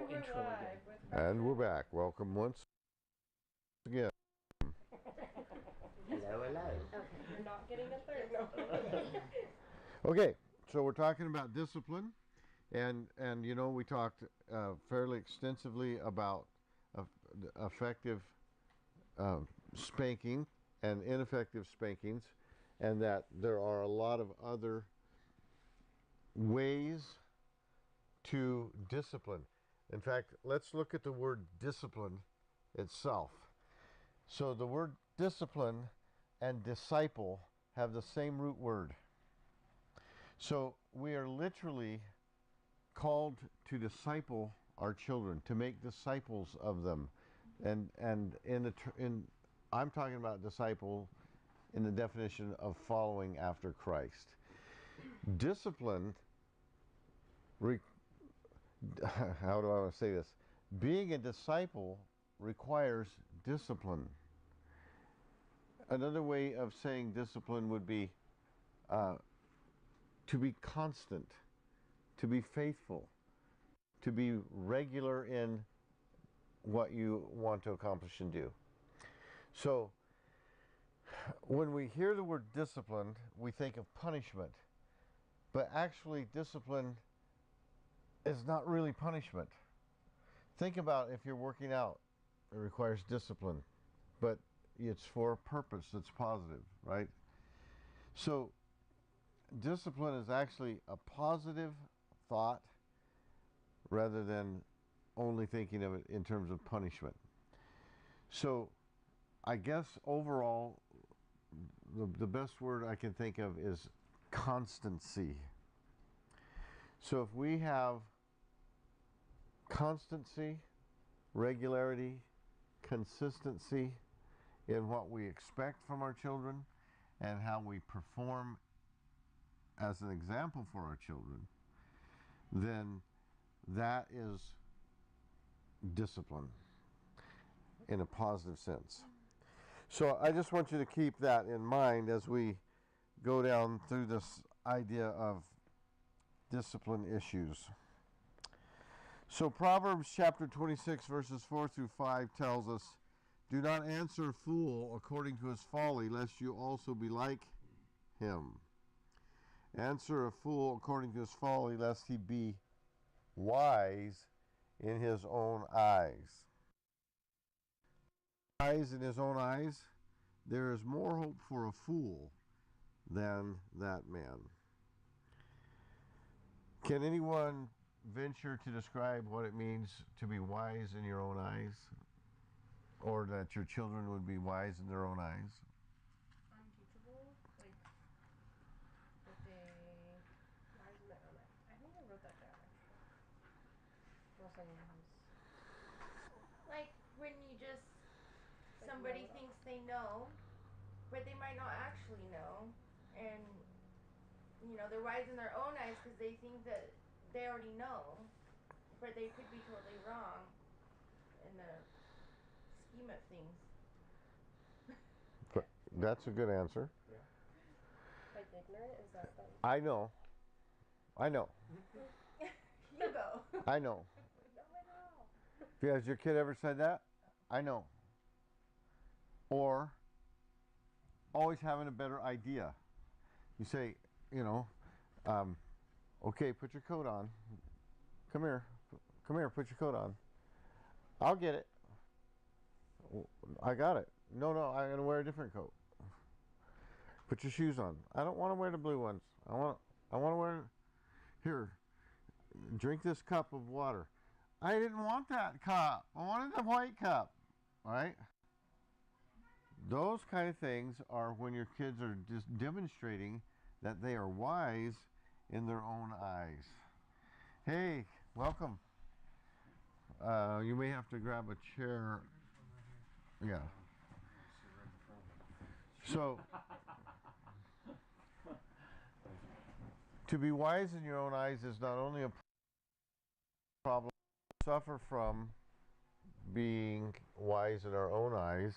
whole And we're intro live again. with And we're back. Welcome once again. Hello, hello. Okay, you're not getting a third. No. Okay, so we're talking about discipline, and you know we talked fairly extensively about uh, effective spanking and ineffective spankings, and that there are a lot of other ways to discipline. In fact, let's look at the word discipline itself. So the word discipline and disciple have the same root word. So we are literally called to disciple our children, to make disciples of them. And in I'm talking about disciple in the definition of following after Christ. Discipline, how do I want to say this? Being a disciple requires discipline. Another way of saying discipline would be to be constant, to be faithful, to be regular in what you want to accomplish and do. So, when we hear the word discipline, we think of punishment. But actually, discipline is not really punishment. Think about if you're working out, it requires discipline, but it's for a purpose that's positive, right? So, discipline is actually a positive thought rather than only thinking of it in terms of punishment. So, I guess overall, the best word I can think of is constancy. So, if we have constancy, regularity, consistency in what we expect from our children and how we perform as an example for our children, then that is discipline in a positive sense. So I just want you to keep that in mind as we go down through this idea of discipline issues. So Proverbs chapter 26 verses 4 through 5 tells us, "Do not answer a fool according to his folly, lest you also be like him. Answer a fool according to his folly, lest he be wise in his own eyes." Wise in his own eyes, there is more hope for a fool than that man. Can anyone venture to describe what it means to be wise in your own eyes? Or that your children would be wise in their own eyes? Unteachable, like if they. Why is that on that? I think I wrote that down actually. Unless I Like when you just somebody thinks they know, but they might not actually know, and they're wise in their own eyes because they think that they already know, but they could be totally wrong in the scheme of things. That's a good answer. Yeah. like ignorant. Is that the? I know. You go. I know. No, I know. Has your kid ever said that? I know. Or always having a better idea. You say, okay, put your coat on. Come here, put your coat on. I'll get it. I got it. No, I'm going to wear a different coat. Put your shoes on. I don't want to wear the blue ones. I want to wear, here, drink this cup of water. I didn't want that cup. I wanted the white cup. All right? Those kind of things are when your kids are just demonstrating that they are wise in their own eyes. Hey, welcome. You may have to grab a chair. Yeah. So, to be wise in your own eyes is not only a problem we suffer from being wise in our own eyes,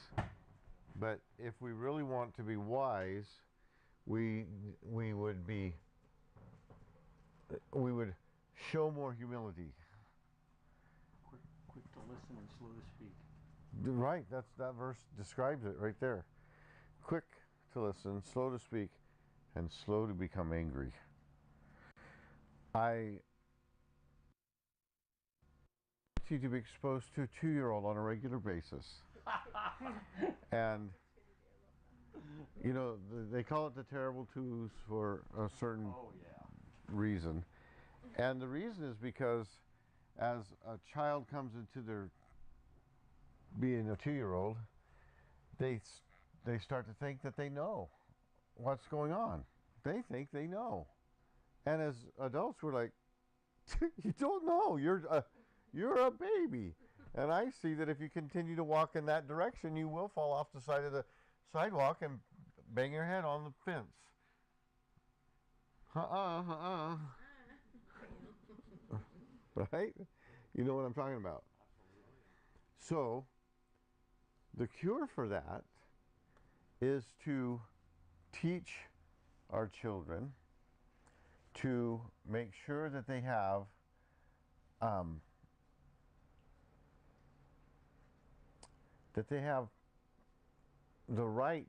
but if we really want to be wise, we would show more humility. and slow to speak. Right, that verse describes it right there. Quick to listen, slow to speak, and slow to become angry. I want you to be exposed to a 2-year-old on a regular basis. And, you know, they call it the terrible twos for a certain Oh yeah. reason. And the reason is because as a child comes into their being a 2-year-old, they start to think that they know what's going on. They think they know. And as adults, we're like, you don't know. You're a baby. And I see that if you continue to walk in that direction, you will fall off the side of the sidewalk and bang your head on the fence. Right? You know what I'm talking about. So, the cure for that is to teach our children to make sure that they have the right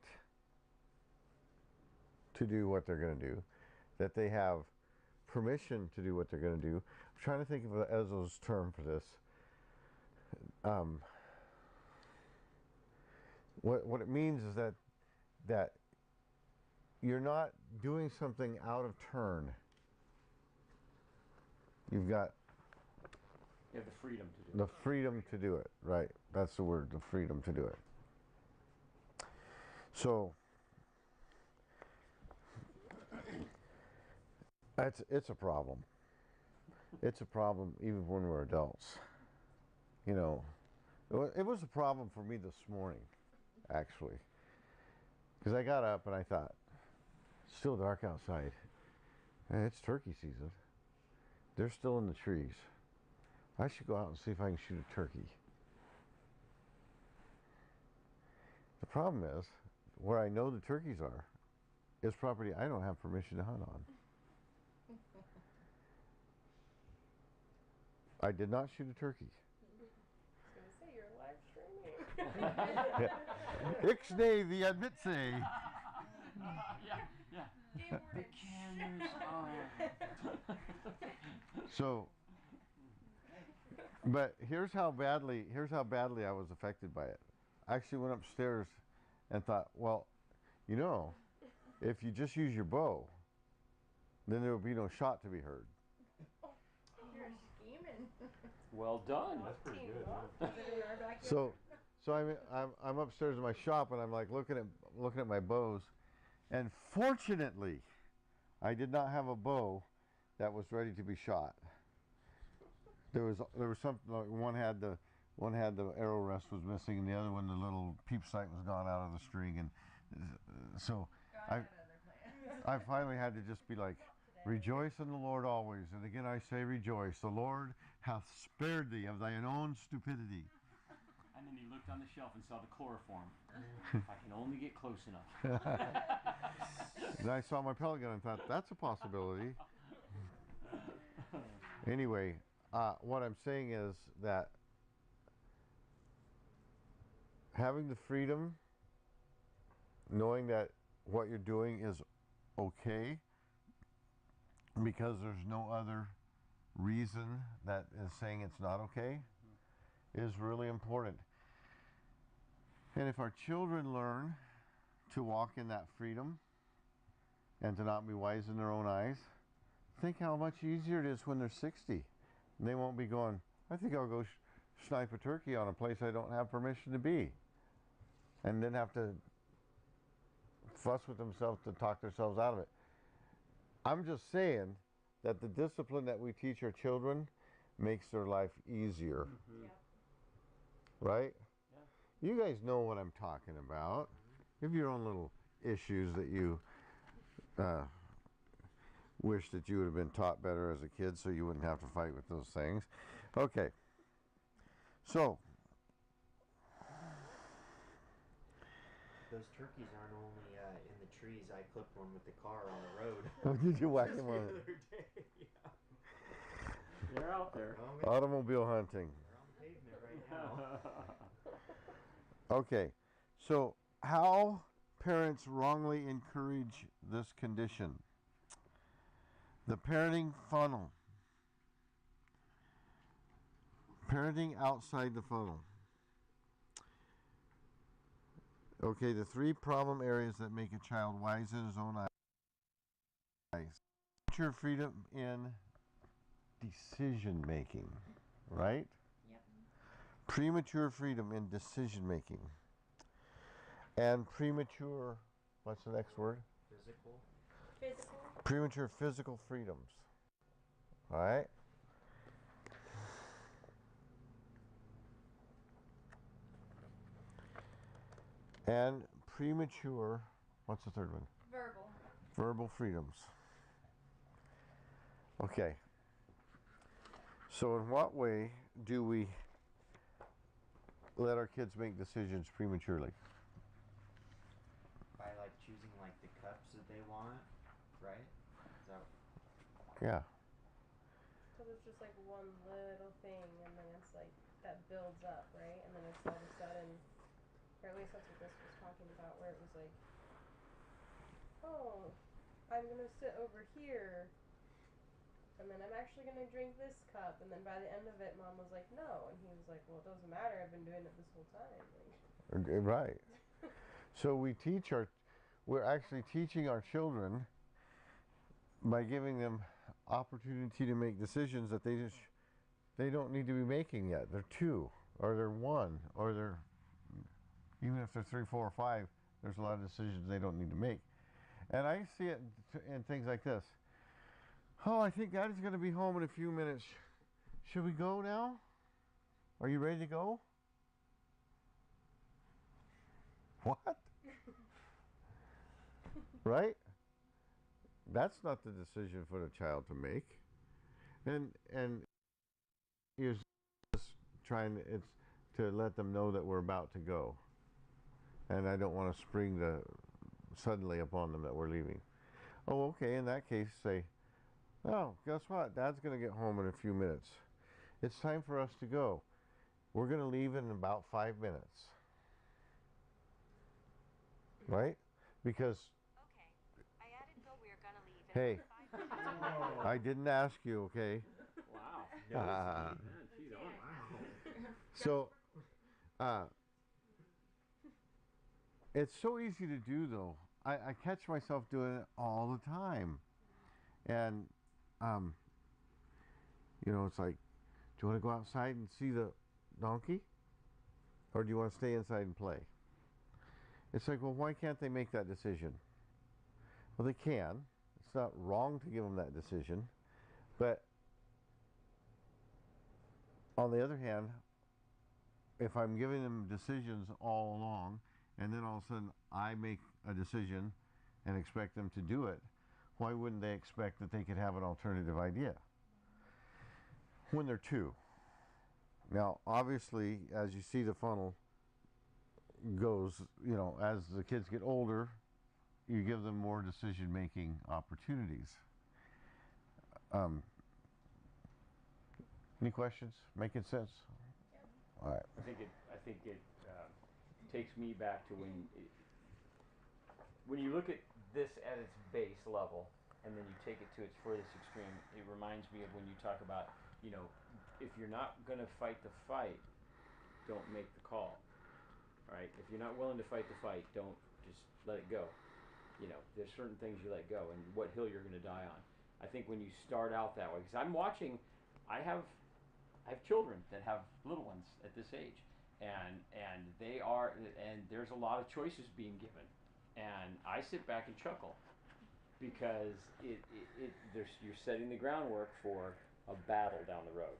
to do what they're going to do, that they have permission to do what they're going to do. I'm trying to think of Ezo's term for this. What it means is that you're not doing something out of turn. You've got You have the freedom to do the it. freedom to do it, right? That's the word, the freedom to do it. So it's a problem. It's a problem even when we're adults. You know, it was a problem for me this morning, actually, because I got up and I thought, it's still dark outside, and it's turkey season. They're still in the trees. I should go out and see if I can shoot a turkey. The problem is, where I know the turkeys are, is property I don't have permission to hunt on. I did not shoot a turkey. I was going to say, you're live streaming. Ixnay the admitsay. Yeah. Game The warden. cameras So, but here's how badly I was affected by it. I actually went upstairs and thought, well, you know, if you just use your bow, then there will be no shot to be heard. You're scheming. Well done. That's pretty Team good. up. Yeah. Is it in our backyard? So I'm upstairs in my shop and I'm like looking at my bows, and fortunately, I did not have a bow that was ready to be shot. There was something like one had the arrow rest was missing, and the other one the little peep sight was gone out of the string, and so God had other plans. I finally had to just be like, rejoice in the Lord always, and again I say rejoice. The Lord hath spared thee of thine own stupidity. And then he looked on the shelf and saw the chloroform. I can only get close enough. And I saw my pellet gun and thought, that's a possibility. Anyway, what I'm saying is that having the freedom, knowing that what you're doing is okay, because there's no other reason that is saying it's not okay, is really important. And if our children learn to walk in that freedom and to not be wise in their own eyes, think how much easier it is when they're 60. And they won't be going, I think I'll go snipe a turkey on a place I don't have permission to be. And then have to fuss with themselves to talk themselves out of it. I'm just saying that the discipline that we teach our children makes their life easier. Mm-hmm. Yep. Right? Yeah. You guys know what I'm talking about. You have your own little issues that you wish that you would have been taught better as a kid so you wouldn't have to fight with those things. Okay. So, those turkeys aren't only in the trees. I clipped one with the car on the road. oh, did you whack Just him the on other day. Yeah. They're out there. Oh, man. automobile hunting? They're on the pavement right now. Okay, so how parents wrongly encourage this condition. The parenting funnel. Parenting outside the funnel. Okay, the 3 problem areas that make a child wise in his own eyes. Future freedom in decision making, right? Yep. Premature freedom in decision making. And premature, what's the next word? Physical. Physical. Premature physical freedoms. All right? And premature, what's the third one? Verbal. Verbal freedoms. Okay. So in what way do we let our kids make decisions prematurely? By like choosing like the cups that they want, right? Is that Yeah. Because it's just like one little thing, and then it's like that builds up, right? And then it's all of a sudden, or at least that's what this was talking about, where it was like, oh, I'm gonna sit over here, and then I'm actually gonna drink this cup, and then by the end of it, Mom was like, no, and he was like, well, it doesn't matter, I've been doing it this whole time. Like, Right. So we're actually teaching our children by giving them opportunity to make decisions that they don't need to be making yet. They're 2, or they're 1, or they're, even if they're 3, 4, or 5, there's a lot of decisions they don't need to make. And I see it in things like this. Oh, I think Daddy's going to be home in a few minutes. Should we go now? Are you ready to go? What? Right? That's not the decision for the child to make. And you're just trying to let them know that we're about to go. And I don't want to spring suddenly upon them that we're leaving. Oh, okay, in that case, say, oh, guess what? Dad's going to get home in a few minutes. It's time for us to go. We're going to leave in about 5 minutes. Right? Because, Okay, I added Bill, we're gonna leave in hey, about 5 minutes. I didn't ask you, okay? Wow. Man, she's on. So, it's so easy to do, though. I catch myself doing it all the time. And, it's like, do you want to go outside and see the donkey? Or do you want to stay inside and play? It's like, well, why can't they make that decision? Well, they can. It's not wrong to give them that decision. But on the other hand, if I'm giving them decisions all along, and then all of a sudden I make a decision and expect them to do it, why wouldn't they expect that they could have an alternative idea when they're 2? Now, obviously, as you see the funnel goes, as the kids get older, you give them more decision-making opportunities. Any questions? Making sense? All right. I think it takes me back to when you look at this at its base level, and then you take it to its furthest extreme. It reminds me of when you talk about, if you're not going to fight the fight, don't make the call. Right? If you're not willing to fight the fight, don't just let it go. There's certain things you let go, and what hill you're going to die on. I think when you start out that way, because I'm watching, I have children that have little ones at this age, and there's a lot of choices being given, and I sit back and chuckle because you're setting the groundwork for a battle down the road,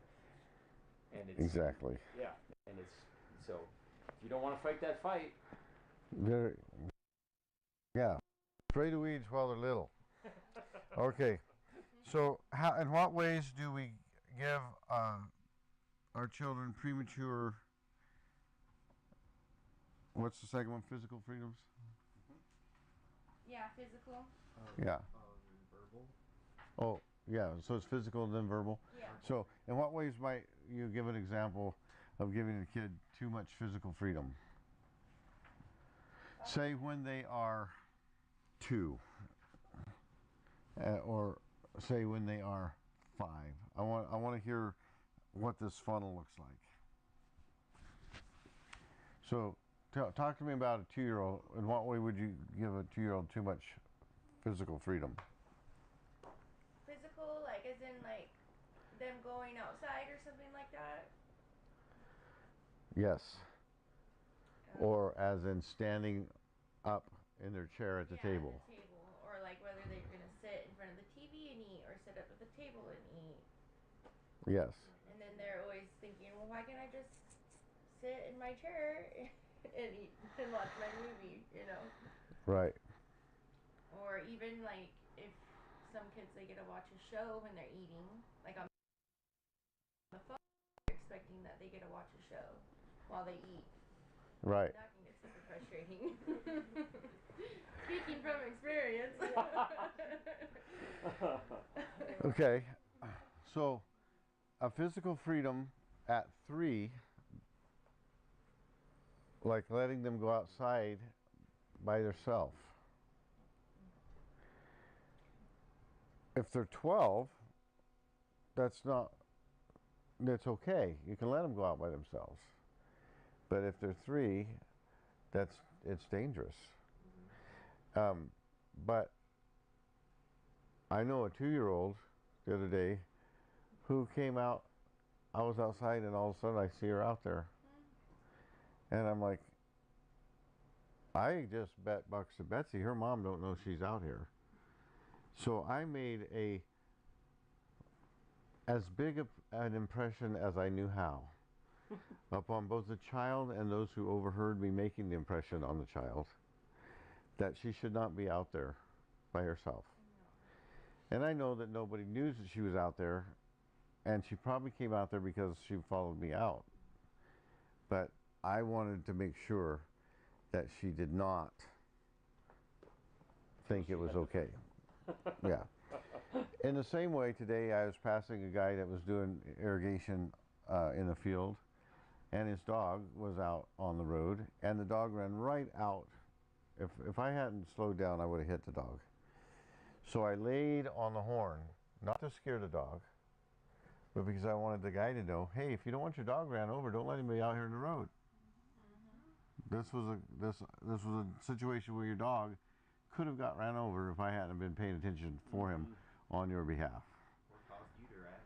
and it's Exactly. yeah, and it's so if you don't want to fight that fight, Yeah. Spray the weeds while they're little. Okay. So, in what ways do we give our children premature? What's the second one? Physical freedoms. Yeah, physical. Yeah. And verbal. Oh, yeah. So it's physical and then verbal. Yeah. So, in what ways might you give an example of giving the kid too much physical freedom. Say when they are 2, or say when they are 5. I want to hear what this funnel looks like. So talk to me about a 2-year-old. In what way would you give a 2-year-old too much physical freedom? Physical, like as in like them going outside or something like that? Yes. Or as in standing up in their chair at the table. At the table. Or like whether they're going to sit in front of the TV and eat or sit up at the table and eat. Yes. And then they're always thinking, well, why can't I just sit in my chair and eat and watch my movie, you know? Right. Or even like if some kids, they get to watch a show when they're eating, like on the phone, they're expecting that they get to watch a show while they eat. Right. That can get super frustrating. Speaking from experience. Okay. So a physical freedom at 3, like letting them go outside by themselves. If they're 12, that's okay. You can let them go out by themselves. But if they're 3, it's dangerous. But I know a 2-year-old the other day who came out. I was outside and all of a sudden I see her out there. And I'm like, I just bet bucks to Betsy her mom don't know she's out here. So I made as big an impression as I knew how upon both the child and those who overheard me making the impression on the child that she should not be out there by herself. And I know that nobody knew that she was out there, and she probably came out there because she followed me out. But I wanted to make sure that she did not think it was okay. Yeah. In the same way, today I was passing a guy that was doing irrigation in the field, and his dog was out on the road, and the dog ran right out. If I hadn't slowed down, I would have hit the dog. So I laid on the horn, not to scare the dog, but because I wanted the guy to know, hey, if you don't want your dog ran over, don't let him be out here in the road. This was a situation where your dog could have got ran over if I hadn't been paying attention for him on your behalf. Or caused you to wreck.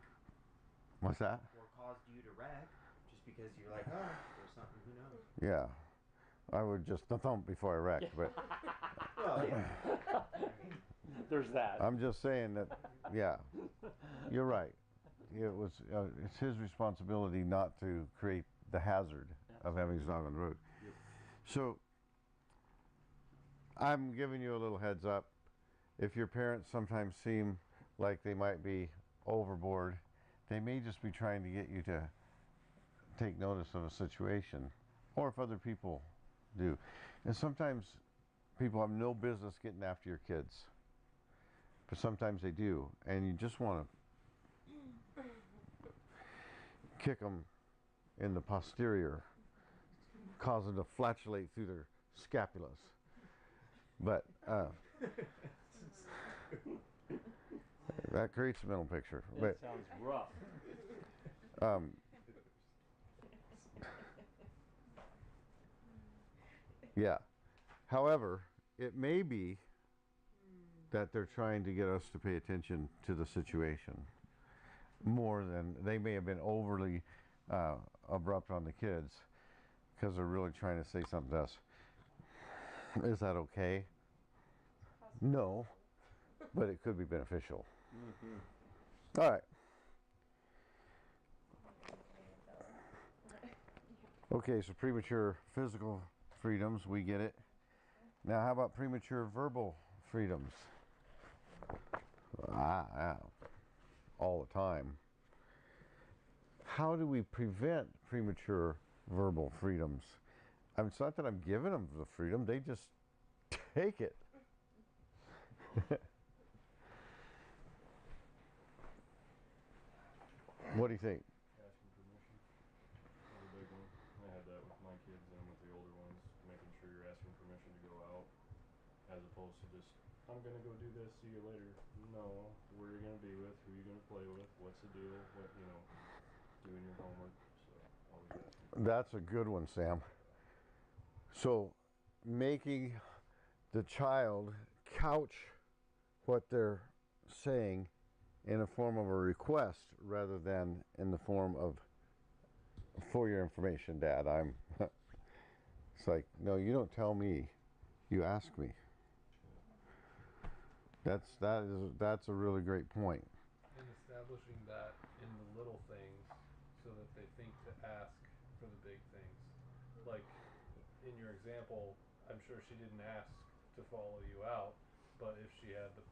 What's that? Or caused you to wreck just because you're like, oh, there's something, who knows? Yeah. I would just thump before I wrecked, but Well, yeah. There's that. I'm just saying that, yeah, you're right. It's his responsibility not to create the hazard of having his dog on the road. Yep. So I'm giving you a little heads up. If your parents sometimes seem like they might be overboard, they may just be trying to get you to take notice of a situation, or if other people do. And sometimes people have no business getting after your kids, but sometimes they do, and you just want to kick them in the posterior, cause them to flatulate through their scapulas. But that creates a mental picture. That sounds rough. Yeah. However, it may be that they're trying to get us to pay attention to the situation more than they may have been overly abrupt on the kids because they're really trying to say something to us. Is that okay? No, but it could be beneficial. All right. Okay, so premature physical freedoms, we get it. Now, how about premature verbal freedoms? All the time. How do we prevent premature verbal freedoms? I mean, it's not that I'm giving them the freedom, they just take it. What do you think? Asking permission. Everybody kids in with the older ones, making sure you're asking permission to go out, as opposed to just, I'm gonna go do this, see you later. No, where are you gonna be with, who are you gonna play with, what's the deal, what, doing your homework, so always asking. That's a good one, Sam. So, making the child couch what they're saying in a form of a request rather than in the form of, for your information, Dad, I'm. It's like, no, you don't tell me, you ask me. That's a really great point. And establishing that in the little things so that they think to ask for the big things. Like in your example, I'm sure she didn't ask to follow you out, but if she had the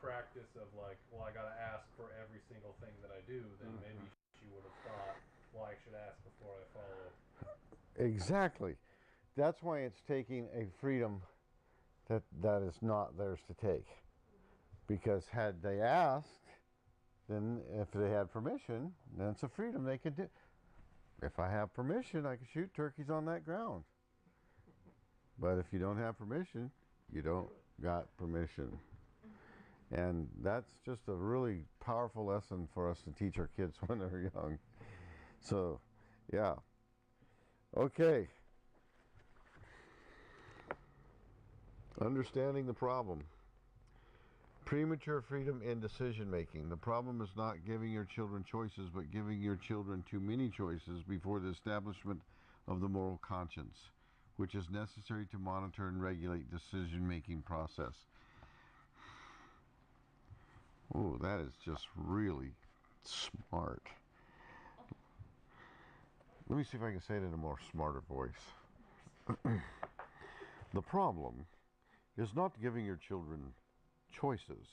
practice of like, well, I gotta ask for every single thing that I do, then maybe she would have thought, well, I should ask before I follow. Exactly. That's why it's taking a freedom that is not theirs to take. Because had they asked, then if they had permission, then it's a freedom they could do. If I have permission, I can shoot turkeys on that ground. But if you don't have permission, you don't got permission. And that's just a really powerful lesson for us to teach our kids when they're young. So, yeah. Okay. Understanding the problem. Premature freedom in decision making. The problem is not giving your children choices, but giving your children too many choices before the establishment of the moral conscience, which is necessary to monitor and regulate decision making process. Oh, that is just really smart. Let me see if I can say it in a more smarter voice. The problem is not giving your children choices,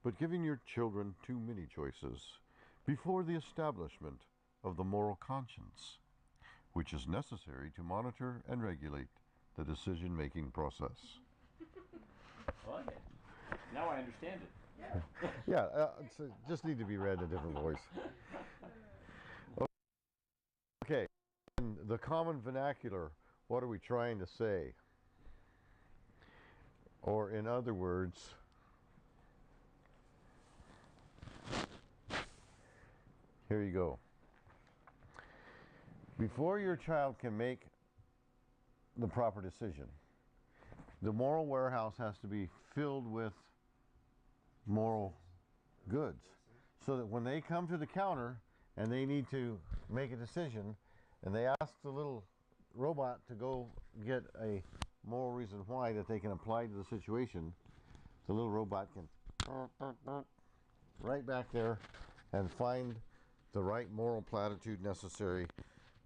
but giving your children too many choices before the establishment of the moral conscience, which is necessary to monitor and regulate the decision-making process. I like it. Now I understand it. Yeah, just need to be read in a different voice. Okay, in the common vernacular, what are we trying to say? Or in other words, here you go. Before your child can make the proper decision, the moral warehouse has to be filled with moral goods, so that when they come to the counter and they need to make a decision and they ask the little robot to go get a moral reason why that they can apply to the situation, the little robot can right back there and find the right moral platitude necessary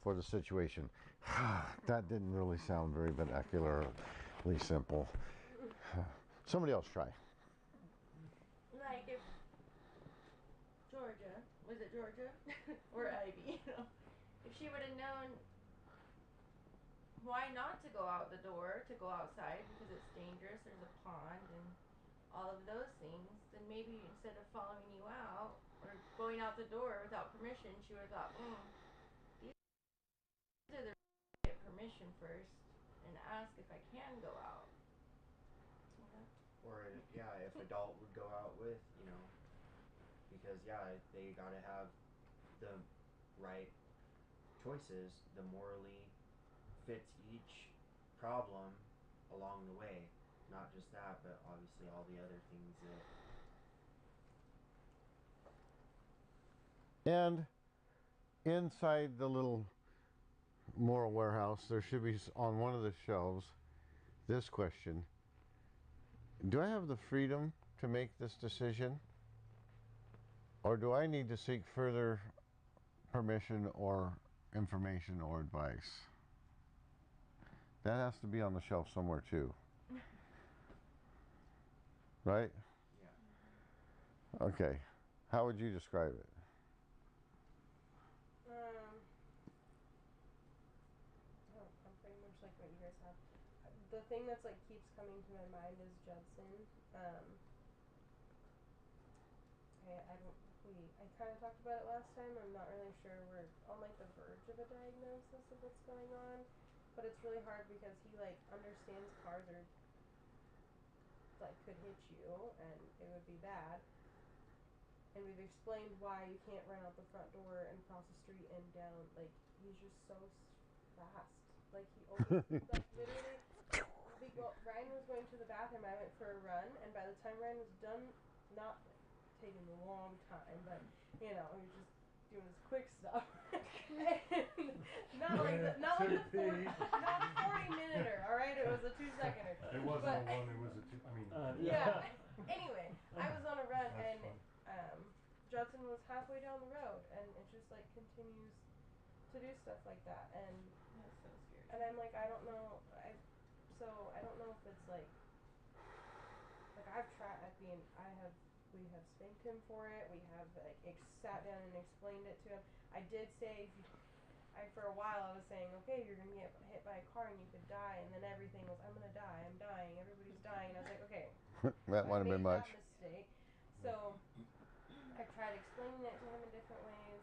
for the situation. That didn't really sound very vernacularly simple. Somebody else try. Like if Georgia, was it Georgia? Or Ivy, if she would have known why not to go out the door, to go outside because it's dangerous, there's a pond and all of those things, then maybe instead of following you out or going out the door without permission, she would have thought, these are the get permission first and ask if I can go out. Or if adult would go out with, because they gotta have the right choices, the morally fits each problem along the way. Not just that, but obviously all the other things that. And inside the little moral warehouse, there should be on one of the shelves this question: do I have the freedom to make this decision, or do I need to seek further permission or information or advice? That has to be on the shelf somewhere too. Right? Yeah. Okay. How would you describe it? I'm pretty much like what you guys have. The thing that's like keeps coming to my mind is Judson. I kind of talked about it last time. I'm not really sure. We're on like the verge of a diagnosis of what's going on. but it's really hard because he like understands cars are like could hit you and it would be bad. And we've explained why you can't run out the front door and cross the street and down. Like he's just so fast. Like he always, like literally. Ryan was going to the bathroom. I went for a run, and by the time Ryan was done, not taking a long time, but you know, he was just doing his quick stuff. And not like the 40-minuter. All right, it was a 2-seconder. It wasn't a one. It was a two. I mean. Yeah. Anyway, I was on a run, That's and Judson was halfway down the road, and it just like continues to do stuff like that, and That's so scary. and I'm like, I don't know, so I don't know if it's like I've tried. We have spanked him for it. We have like sat down and explained it to him. I did say, for a while I was saying, okay, you're gonna get hit by a car and you could die, and then everything was, I'm gonna die, I'm dying, everybody's dying. And I was like, okay, That might have been I made much. that mistake. So I tried explaining it to him in different ways.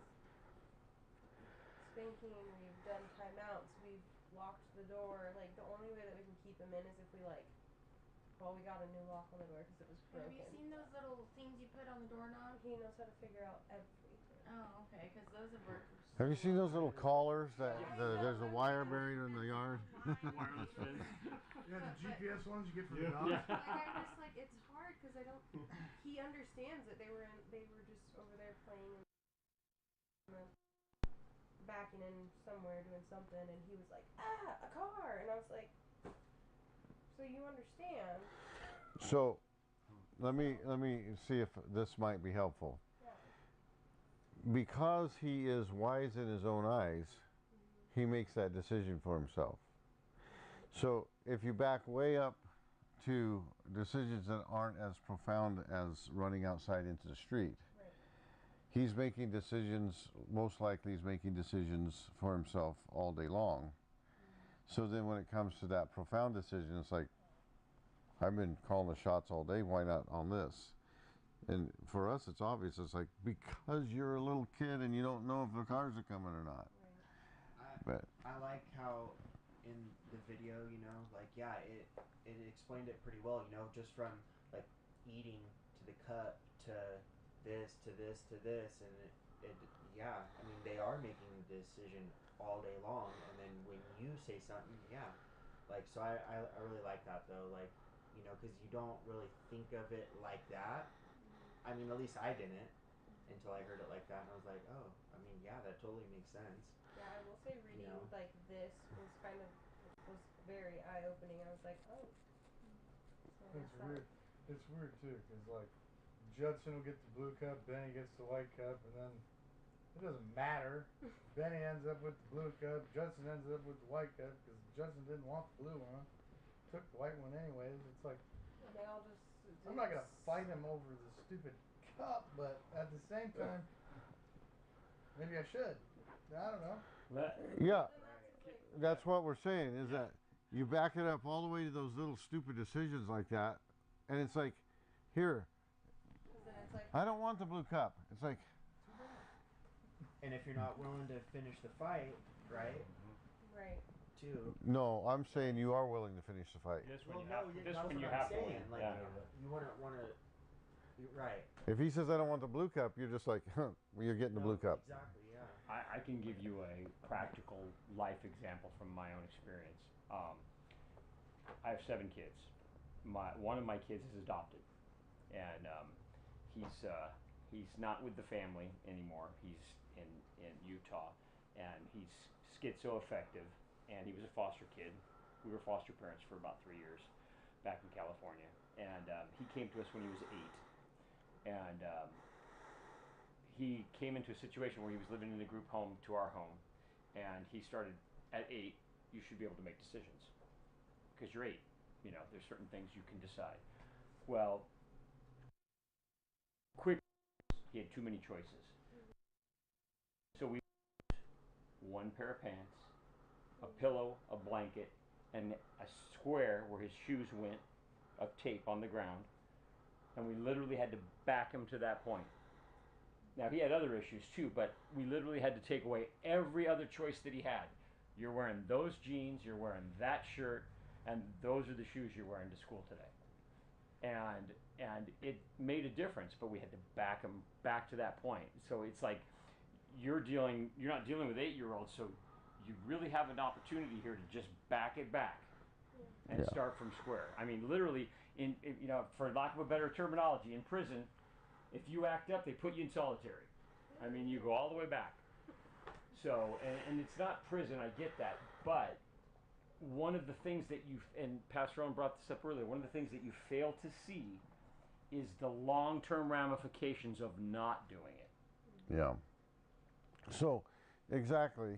Spanking, we've done timeouts, we've locked the door. Like the only way that we can keep him in is if we we got a new lock on the door because it was Have broken. you seen those little things you put on the doorknob? He knows how to figure out everything. Oh, okay, because those have worked. Have you seen those little collars that there's a wire buried in the yard? Wireless fence. Yeah, the GPS ones you get from Yeah. the dogs. Yeah. Like I'm just like, it's hard because I don't. He understands that they were just over there playing and backing in somewhere doing something, and he was like, a car, and I was like, so you understand? So, let me see if this might be helpful. Yeah. Because he is wise in his own eyes, he makes that decision for himself. So, if you back way up to decisions that aren't as profound as running outside into the street, Right. he's making decisions, most likely he's making decisions for himself all day long. So then when it comes to that profound decision, it's like, I've been calling the shots all day, why not on this? And for us, it's obvious. It's like, because you're a little kid and you don't know if the cars are coming or not. Right. But I like how in the video, you know, like it explained it pretty well, you know, just from like eating to the cut to this to this to this, and I mean they are making the decision all day long, and then when you say something, like so I really like that though, like, you know, because you don't really think of it like that. I mean, at least I didn't until I heard it like that, and I was like, oh, I mean, yeah, that totally makes sense. Yeah, I will say reading like this was very eye opening. I was like, oh. So I guess It's that weird. It's weird too, because like Judson will get the blue cup, Benny gets the white cup, and then it doesn't matter. Benny ends up with the blue cup, Judson ends up with the white cup because Judson didn't want the blue one. Took the white one anyways. It's like, they all just. I'm not gonna fight him over the stupid cup, but at the same time, maybe I should. I don't know. yeah, that's what we're saying, is that you back it up all the way to those little stupid decisions like that, and it's like, here, Then it's like, I don't want the blue cup. It's like, And if you're not willing to finish the fight, right? right. Too. no, I'm saying you are willing to finish the fight. This when Well, you have. no, This that's when what you I'm have to saying. win. Like, Yeah. you wouldn't want to. Right. If he says I don't want the blue cup, you're just like, well, you're getting the blue cup. Exactly. Yeah. I can give you a practical life example from my own experience. I have 7 kids. One of my kids is adopted, and he's not with the family anymore. He's in Utah, and he's schizoaffective, and he was a foster kid. We were foster parents for about 3 years back in California, and he came to us when he was 8, and he came into a situation where he was living in a group home to our home, and he started at 8. You should be able to make decisions because you're 8. You know, there's certain things you can decide. Well, quick, he had too many choices. So we one pair of pants, a pillow, a blanket, and a square where his shoes went of tape on the ground, and we literally had to back him to that point. Now he had other issues too, but we literally had to take away every other choice that he had. You're wearing those jeans, you're wearing that shirt, and those are the shoes you're wearing to school today. And it made a difference, but we had to back them back to that point. So it's like you're not dealing with 8-year-olds, so you really have an opportunity here to just back it back and Yeah. start from square. I mean, literally, for lack of a better terminology, in prison, if you act up, they put you in solitary. I mean, you go all the way back. So, and it's not prison, I get that, but one of the things that and Pastor Owen brought this up earlier, one of the things that you fail to see is the long-term ramifications of not doing it. Yeah. So, exactly.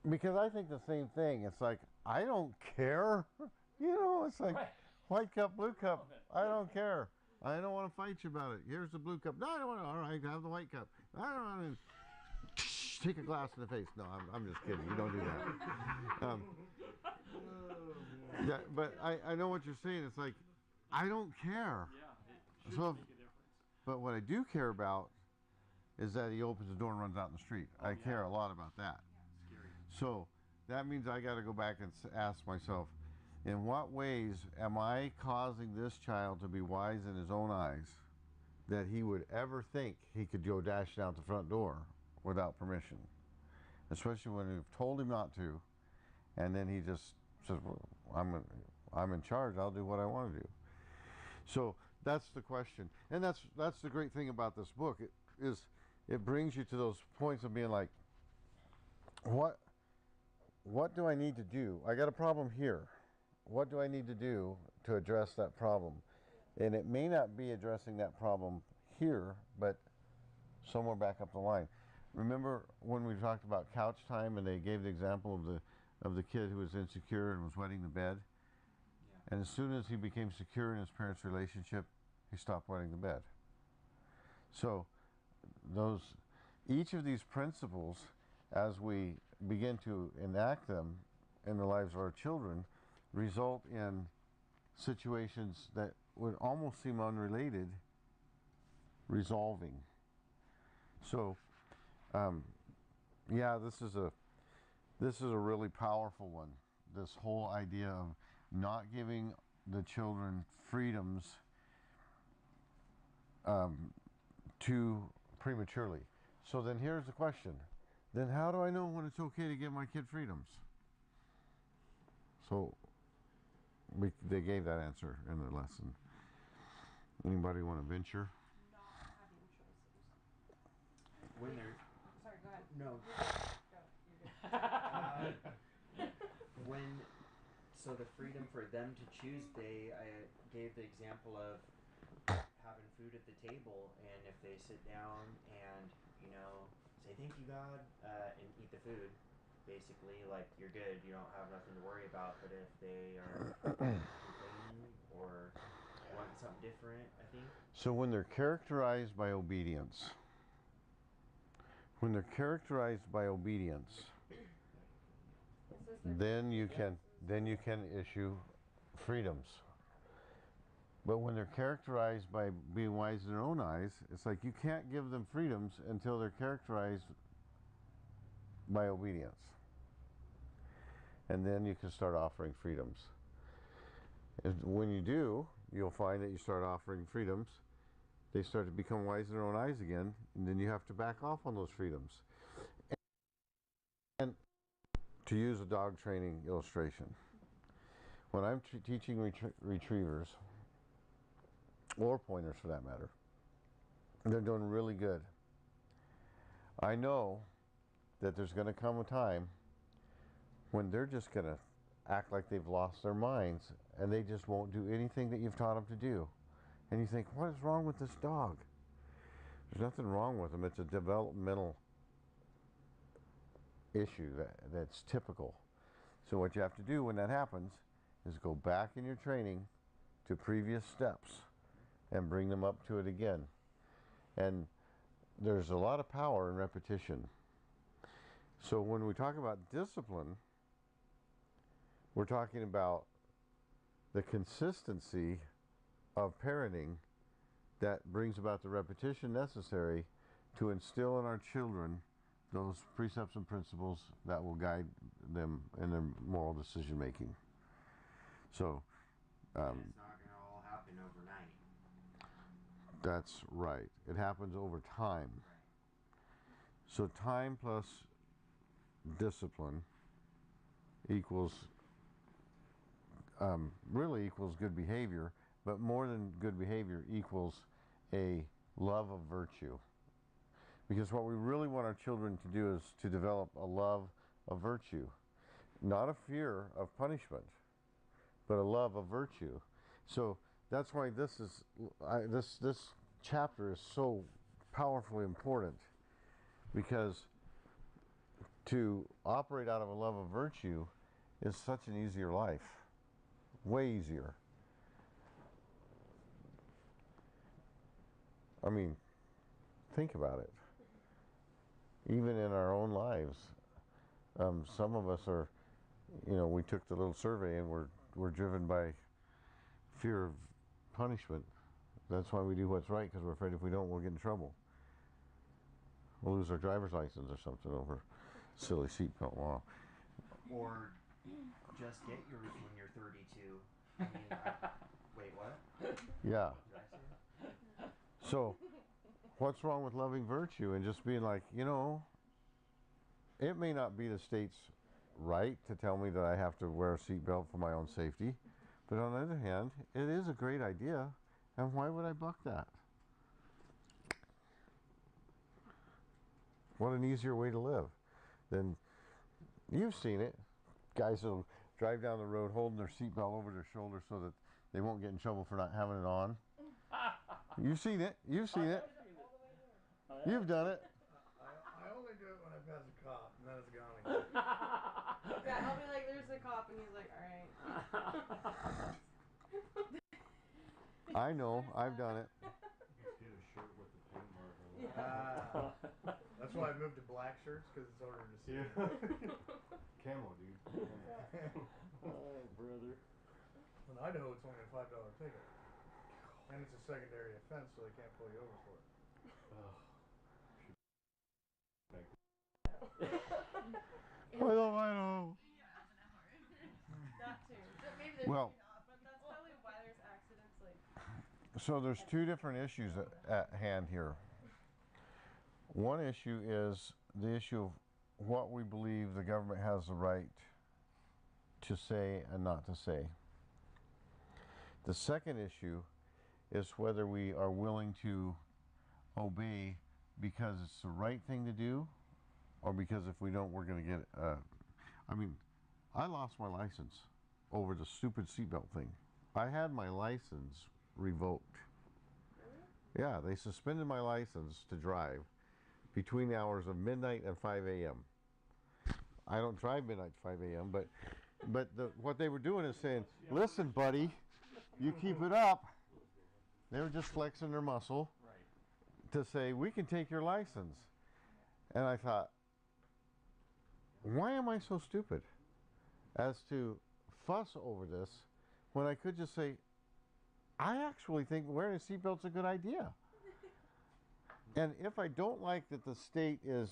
Because I think the same thing. It's like, I don't care. It's like Right. white cup, blue cup. I don't care. I don't want to fight you about it. Here's the blue cup. No, I don't want to. All right, have the white cup. I don't want to. Take a glass in the face. No, I'm just kidding. You don't do that. Yeah, but I know what you're saying. It's like, I don't care. Yeah, it So, but what I do care about is that he opens the door and runs out in the street. I care a lot about that. So that means I got to go back and ask myself, in what ways am I causing this child to be wise in his own eyes that he would ever think he could go dashing out the front door without permission? Especially when we've told him not to, and then he just says, well, I'm in charge, I'll do what I want to do. So that's the question. And that's the great thing about this book. It brings you to those points of being like, what do I need to do? I got a problem here. What do I need to do to address that problem? And it may not be addressing that problem here, but somewhere back up the line. Remember when we talked about couch time and they gave the example of the kid who was insecure and was wetting the bed? Yeah. And as soon as he became secure in his parents' relationship, he stopped wetting the bed. So each of these principles, as we begin to enact them in the lives of our children, result in situations that would almost seem unrelated resolving. So, this is a really powerful one. This whole idea of not giving the children freedoms too prematurely. So then here's the question. Then how do I know when it's okay to give my kid freedoms? So they gave that answer in the lesson. Anybody want to venture? Not having choices. When they're Sorry, go ahead. no, Go. You're good. so the freedom for them to choose, I gave the example of having food at the table, and if they sit down and say thank you God and eat the food, basically like you're good, you don't have nothing to worry about. But if they are complaining or wanting something different, I think. So when they're characterized by obedience, then you can issue freedoms. But when they're characterized by being wise in their own eyes, it's like you can't give them freedoms until they're characterized by obedience. And then you can start offering freedoms. And when you do, you'll find that you start offering freedoms. They start to become wise in their own eyes again, and then you have to back off on those freedoms. And to use a dog training illustration, when I'm teaching retrievers, or pointers for that matter, they're doing really good. I know that there's going to come a time when they're just going to act like they've lost their minds and they just won't do anything that you've taught them to do. And you think, what is wrong with this dog? There's nothing wrong with them. It's a developmental issue that's typical. So what you have to do when that happens is go back in your training to previous steps and bring them up to it again. And there's a lot of power in repetition. So when we talk about discipline, we're talking about the consistency of parenting that brings about the repetition necessary to instill in our children those precepts and principles that will guide them in their moral decision making. So, And it's not gonna all happen overnight. that's right. It happens over time. So time plus discipline equals really equals good behavior, but more than good behavior equals a love of virtue. Because what we really want our children to do is to develop a love of virtue, not a fear of punishment, but a love of virtue. So that's why this chapter is so powerfully important, because to operate out of a love of virtue is such an easier life, way easier. I mean, think about it. Even in our own lives, some of us are, we took the little survey and we're driven by fear of punishment. That's why we do what's right, because we're afraid if we don't, we'll get in trouble. We'll lose our driver's license or something over silly seatbelt law. Or just get yours when you're 32. I mean, wait, what? Yeah. Did I say that? So, what's wrong with loving virtue and just being like, it may not be the state's right to tell me that I have to wear a seatbelt for my own safety, but on the other hand, it is a great idea, and why would I buck that? What an easier way to live. Then you've seen it. Guys will drive down the road holding their seatbelt over their shoulder so that they won't get in trouble for not having it on. You've seen it. You've seen it. You've done it. I only do it when I pass a cop, and then it's gone again. Yeah, I'll be like, there's a cop, and he's like, alright. I know. I've done it. Just get a shirt with the paint mark on it. That's why I moved to black shirts, because it's harder to see. Yeah. Camo, dude. Oh, brother. In Idaho, it's only a $5 ticket. And it's a secondary offense, so they can't pull you over for it. I love Idaho. That too. So maybe there's Well, not, but that's probably why there's accidents like. so there's two different issues at hand here. One issue is the issue of what we believe the government has the right to say and not to say. The second issue is whether we are willing to obey because it's the right thing to do, or because if we don't, we're going to get. I lost my license over the stupid seatbelt thing. I had my license revoked. Yeah, they suspended my license to drive between the hours of midnight and 5 a.m. I don't drive midnight to 5 a.m., but what they were doing is saying, listen, buddy, you keep it up. They were just flexing their muscle to say, we can take your license. And I thought, why am I so stupid as to fuss over this when I could just say, I actually think wearing a seatbelt's a good idea. And if I don't like that the state is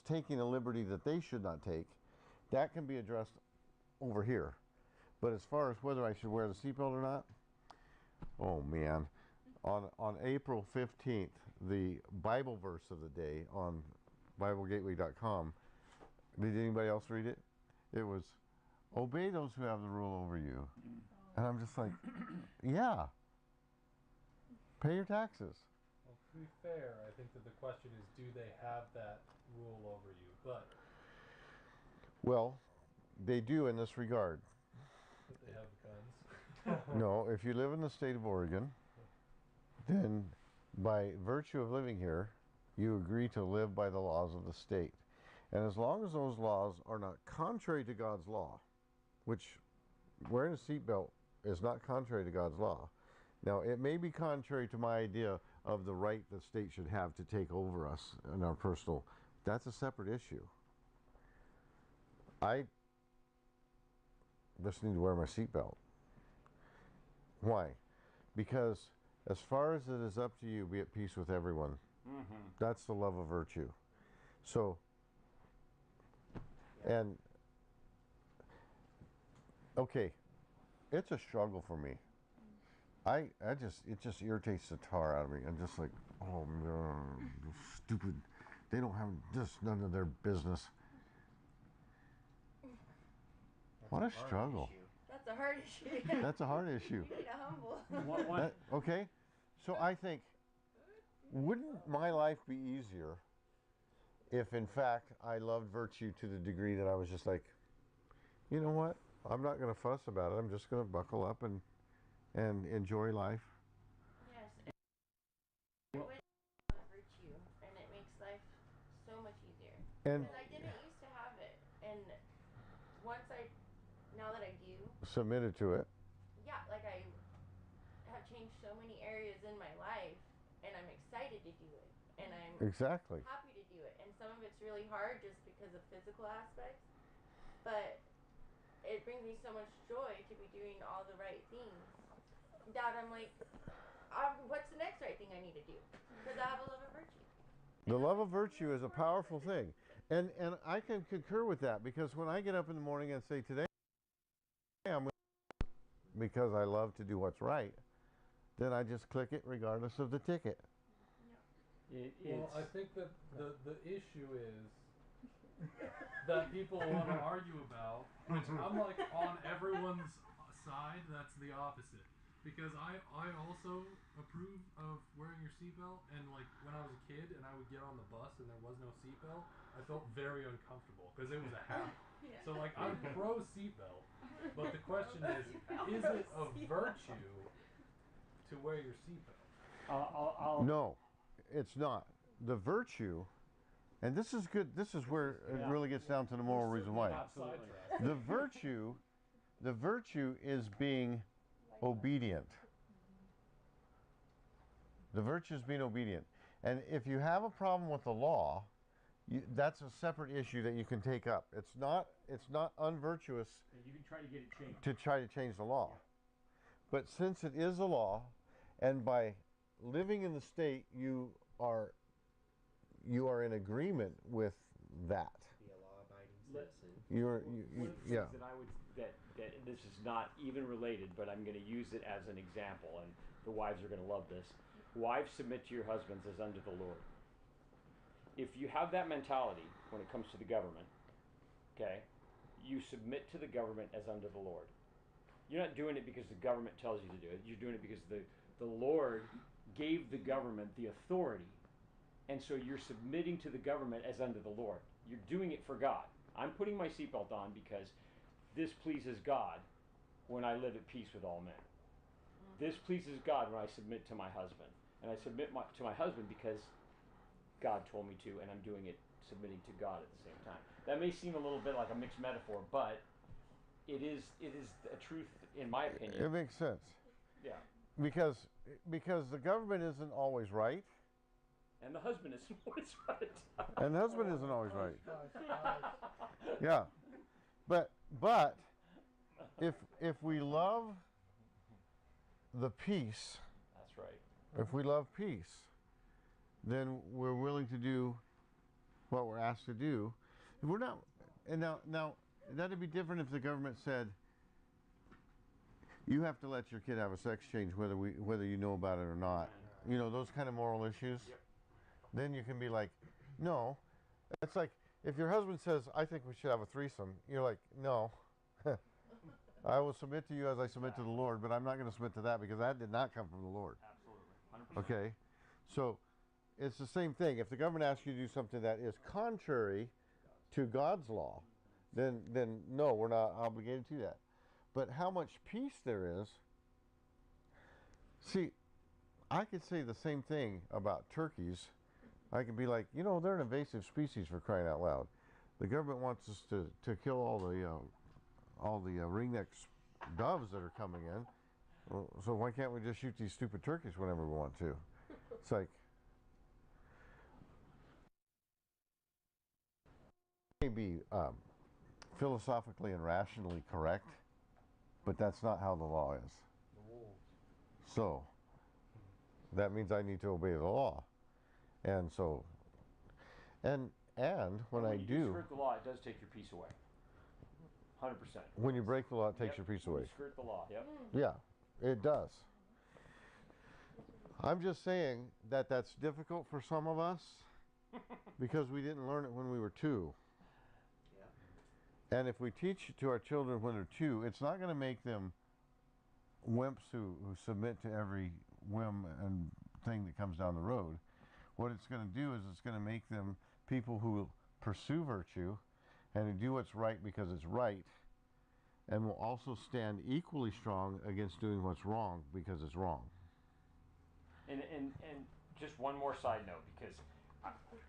taking a liberty that they should not take, that can be addressed over here. But as far as whether I should wear the seatbelt or not, oh man. On April 15th, the Bible verse of the day on BibleGateway.com, did anybody else read it? It was, obey those who have the rule over you. And I'm just like, yeah. Pay your taxes. Well, to be fair, I think that the question is, do they have that rule over you? But Well, they do in this regard. they have guns. No, if you live in the state of Oregon, then by virtue of living here, you agree to live by the laws of the state. And as long as those laws are not contrary to God's law, which wearing a seatbelt is not contrary to God's law. Now, it may be contrary to my idea of the right the state should have to take over us in our personal. That's a separate issue. I just need to wear my seatbelt. Why? Because as far as it is up to you, be at peace with everyone. Mm-hmm. That's the love of virtue. So, Yeah. and okay, it's a struggle for me. It just irritates the tar out of me. I'm just like, oh man, stupid. They don't have just none of their business. That's What a hard struggle. issue. That's a hard issue. That's a hard issue. You need a humble. Okay, so I think, wouldn't my life be easier if, in fact, I loved virtue to the degree that I was just like, you know what? I'm not going to fuss about it. I'm just going to buckle up and enjoy life. Yes. It would have virtue, and it makes life so much easier. And Because I didn't used to have it, and now that I do, submitted to it. yeah, like I have changed so many areas in my life, and I'm excited to do it, and I'm Exactly. happy to do it. And some of it's really hard just because of physical aspects, but it brings me so much joy to be doing all the right things that I'm like, what's the next right thing I need to do? Because I have a love of virtue. The love of virtue is a powerful thing. And I can concur with that, because when I get up in the morning and say, today I'm because I love to do what's right, then I just click it regardless of the ticket. Well, I think that the issue is that people want to argue about, which I'm like on everyone's side, that's the opposite. Because I also approve of wearing your seatbelt, and like when I was a kid and I would get on the bus and there was no seatbelt, I felt very uncomfortable because it was a habit. Yeah. So like I'm pro seatbelt, but the question is it a virtue to wear your seatbelt? No, it's not. The virtue, and this is good, this is where it really gets down to the moral reason why. Absolutely. The virtue is being obedient. The virtue is being obedient. And if you have a problem with the law, that's a separate issue that you can take up. It's not unvirtuous You can try to get it changed. to try to change the law. But since it is a law, and by living in the state, you are in agreement with that. Be a law-abiding Let- citizen. One of the things that I would that this is not even related, but I'm going to use it as an example, and the wives are going to love this. Wives, submit to your husbands as unto the Lord. If you have that mentality when it comes to the government, okay, you submit to the government as unto the Lord. You're not doing it because the government tells you to do it. You're doing it because the Lord gave the government the authority, and so you're submitting to the government as unto the Lord. You're doing it for God. I'm putting my seatbelt on because this pleases God when I live at peace with all men. This pleases God when I submit to my husband. And I submit to my husband because God told me to, and I'm doing it submitting to God at the same time. That may seem a little bit like a mixed metaphor, but it is a truth in my opinion. It makes sense. Yeah. Because the government isn't always right, And the husband is always right. and the husband isn't always right. Yeah. But if we love the peace, That's right. if we love peace, then we're willing to do what we're asked to do. If we're not, and now that'd be different if the government said you have to let your kid have a sex change whether you know about it or not. You know, those kind of moral issues. Yep. Then you can be like, no. It's like if your husband says, I think we should have a threesome, you're like, no. I will submit to you as I submit to the Lord, but I'm not going to submit to that because that did not come from the Lord. Absolutely. 100%. Okay? So it's the same thing. If the government asks you to do something that is contrary to God's law, then no, we're not obligated to that. But how much peace there is, see, I could say the same thing about turkeys. I could be like, you know, they're an invasive species for crying out loud. The government wants us to kill all the ringneck doves that are coming in. Well, so why can't we just shoot these stupid turkeys whenever we want to? It's like, may be philosophically and rationally correct, but that's not how the law is. So that means I need to obey the law. And so, and and when And I you do, skirt the law, it does take your peace away. 100%. when you break the law, it takes Yep, your peace when away. you skirt the law, yep. Yeah, it does. I'm just saying that that's difficult for some of us because we didn't learn it when we were 2. Yeah. And if we teach it to our children when they're 2, it's not going to make them wimps who submit to every whim and thing that comes down the road. What it's going to do is it's going to make them people who pursue virtue and who do what's right because it's right, and will also stand equally strong against doing what's wrong because it's wrong. And just one more side note, because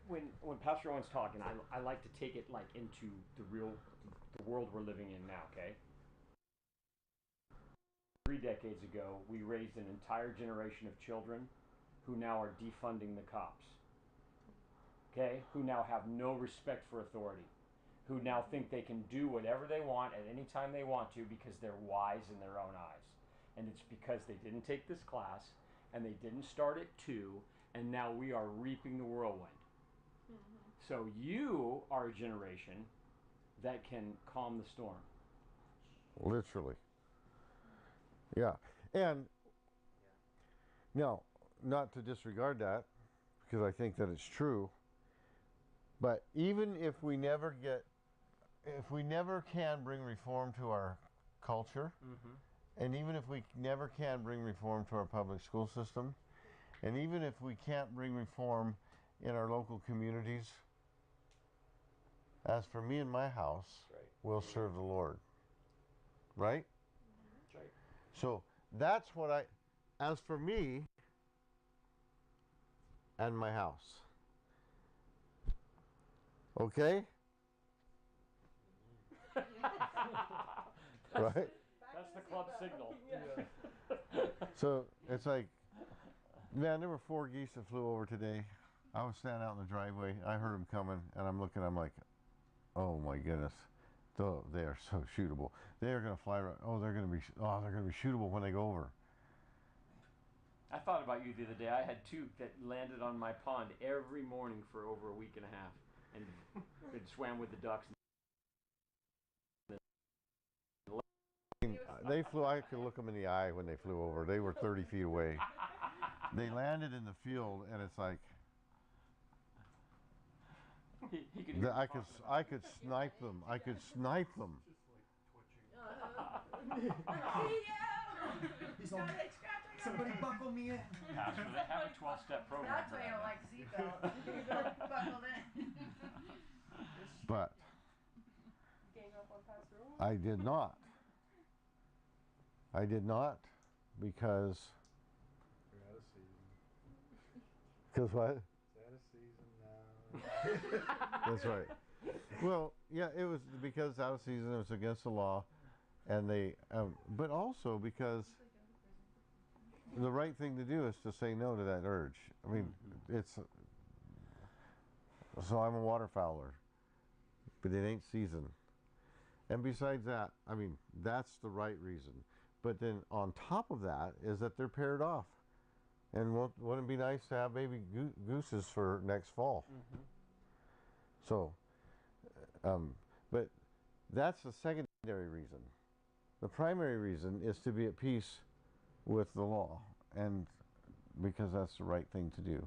when Pastor Owen's talking, I like to take it like into the world we're living in now, okay? 3 decades ago, we raised an entire generation of children who now are defunding the cops, okay? Who now have no respect for authority, who now think they can do whatever they want at any time they want to because they're wise in their own eyes. And it's because they didn't take this class, and they didn't start at 2, and now we are reaping the whirlwind. So you are a generation that can calm the storm. Literally. Yeah. And now, not to disregard that, because I think that it's true, but even if we never can bring reform to our culture, and even if we never can bring reform to our public school system, and even if we can't bring reform in our local communities, as for me and my house, we'll serve the Lord. Right? That's right. So that's what as for me and my house. Okay? Right? That's the club signal. So it's like, man, there were 4 geese that flew over today. I was standing out in the driveway. I heard them coming, and I'm like, oh my goodness, they are so shootable. They are going to fly right. They're going to be shootable when they go over. I thought about you the other day. I had 2 that landed on my pond every morning for over a week and a half, and they swam with the ducks. They flew. I could look them in the eye when they flew over. They were 30 feet away. They landed in the field, and it's like He could hear you I could snipe them. I could snipe them. He's all, somebody buckle me in. Pastor, they have a 12-step program. That's why you don't like seatbelts. You're buckled in. But Gang up on Pastor Owen? I did not. I did not because You're out of season. because what? It's out of season now. That's right. Well, yeah, it was because out of season. It was against the law, and they. But also because the right thing to do is to say no to that urge. I mean, it's. So I'm a waterfowler, but it ain't season. And besides that, I mean, that's the right reason. But then on top of that is that they're paired off. And wouldn't it be nice to have baby gooses for next fall? So, but that's the secondary reason. The primary reason is to be at peace with the law, and because that's the right thing to do.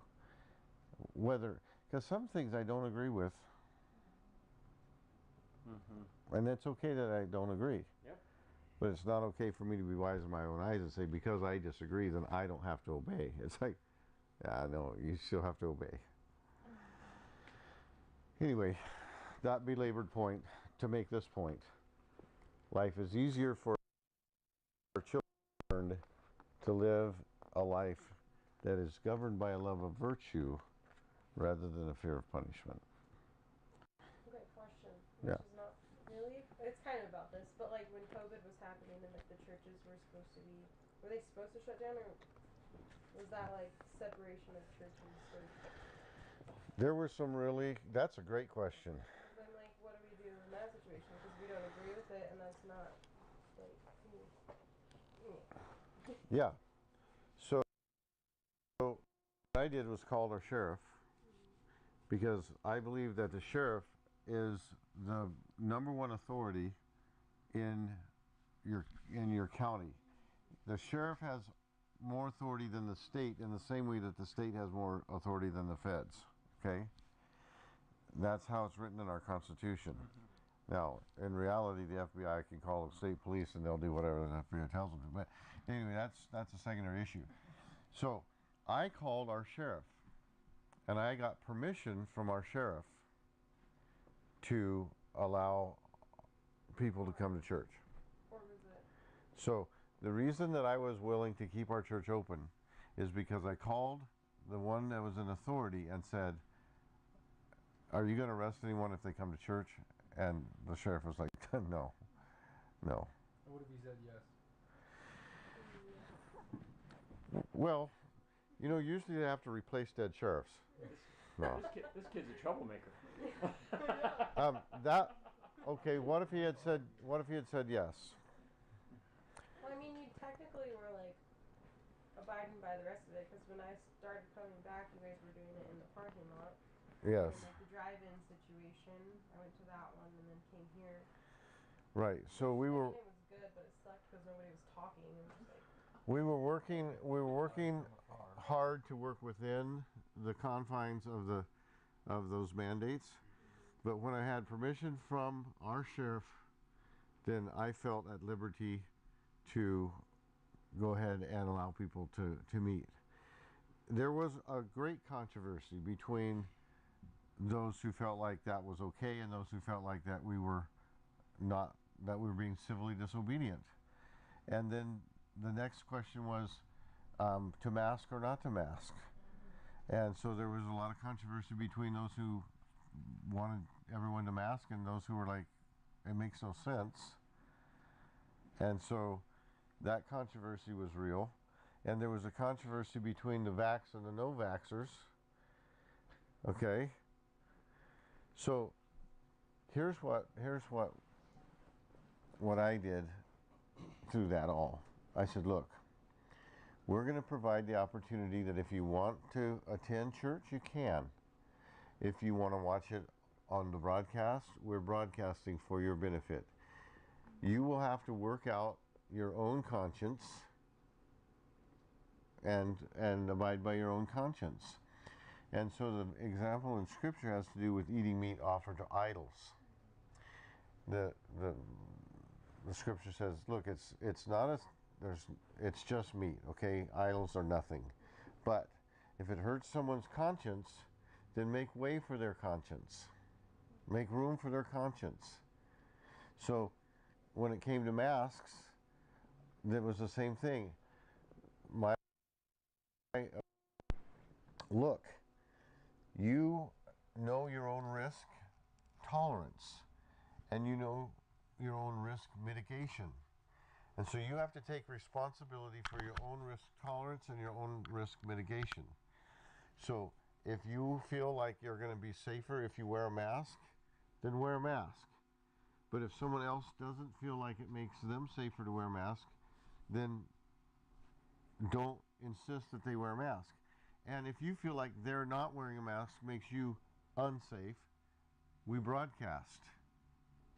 Because some things I don't agree with, and it's okay that I don't agree. Yep. But it's not okay for me to be wise in my own eyes and say, because I disagree, then I don't have to obey. It's like, yeah, no, you still have to obey. Anyway, that belabored point to make this point. Life is easier for children to live a life that is governed by a love of virtue rather than a fear of punishment. Okay, question. Yeah. Which is not really, it's kind of about this, but like when COVID was happening and like the churches were they supposed to shut down, or was that like separation of church and state? There were some that's a great question. Then like, what do we do in that situation? Because we don't agree with it, and that's not like. Yeah. So what I did was called our sheriff, because I believe that the sheriff is the number one authority in your county. The sheriff has more authority than the state in the same way that the state has more authority than the feds. Okay? That's how it's written in our Constitution. Now, in reality, the FBI can call the state police and they'll do whatever the FBI tells them to. But anyway, that's a secondary issue. So I called our sheriff, and I got permission from our sheriff to allow people to come to church. Or was it? So the reason that I was willing to keep our church open is because I called the one that was in authority and said, "Are you going to arrest anyone if they come to church?" And the sheriff was like, no. What if he said yes? Well, you know, usually they have to replace dead sheriffs. No. This kid's a troublemaker. Okay, what if he had said yes? Well, I mean, you technically were like abiding by the rest of it, because when I started coming back, you guys were doing it in the parking lot. Yes. And like the drive-in situation, I went to that one and then came here. Right. So we were. It was good, but it sucked because nobody was talking. It was just like. We were working hard to work within the confines of those mandates, but when I had permission from our sheriff, then I felt at liberty to go ahead and allow people to meet. There was a great controversy between those who felt like that was okay and those who felt like that we were being civilly disobedient. And then the next question was to mask or not to mask. And so there was a lot of controversy between those who wanted everyone to mask and those who were like, it makes no sense. And so that controversy was real. And there was a controversy between the vax and the no vaxxers. Okay? So here's what I did through that all. I said, look, we're going to provide the opportunity that if you want to attend church, you can. If you want to watch it on the broadcast, we're broadcasting for your benefit. You will have to work out your own conscience and abide by your own conscience. And so the example in Scripture has to do with eating meat offered to idols. The Scripture says, look, it's just meat, okay? Idols are nothing. But if it hurts someone's conscience, then make way for their conscience. Make room for their conscience. So when it came to masks, there was the same thing. Look, you know your own risk tolerance, and you know your own risk mitigation. And so you have to take responsibility for your own risk tolerance and your own risk mitigation. So if you feel like you're going to be safer if you wear a mask, then wear a mask. But if someone else doesn't feel like it makes them safer to wear a mask, then don't insist that they wear a mask. And if you feel like they're not wearing a mask makes you unsafe, we broadcast.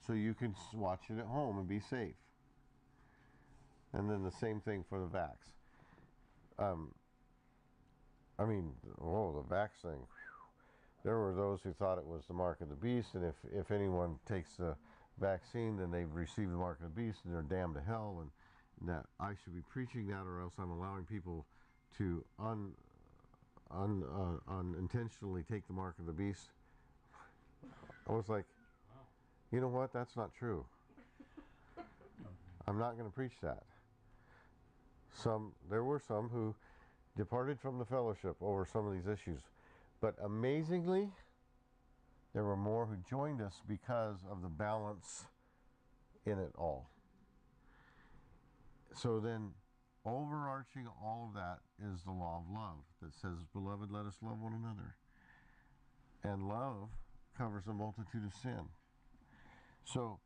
So you can watch it at home and be safe. And then the same thing for the vax. The vax thing. There were those who thought it was the mark of the beast, and if anyone takes the vaccine, then they've received the mark of the beast, and they're damned to hell, and that I should be preaching that, or else I'm allowing people to unintentionally take the mark of the beast. I was like, you know what? That's not true. I'm not going to preach that. There were some who departed from the fellowship over some of these issues. But amazingly, there were more who joined us because of the balance in it all. So then, overarching all of that is the law of love that says, beloved, let us love one another. And love covers a multitude of sin. So,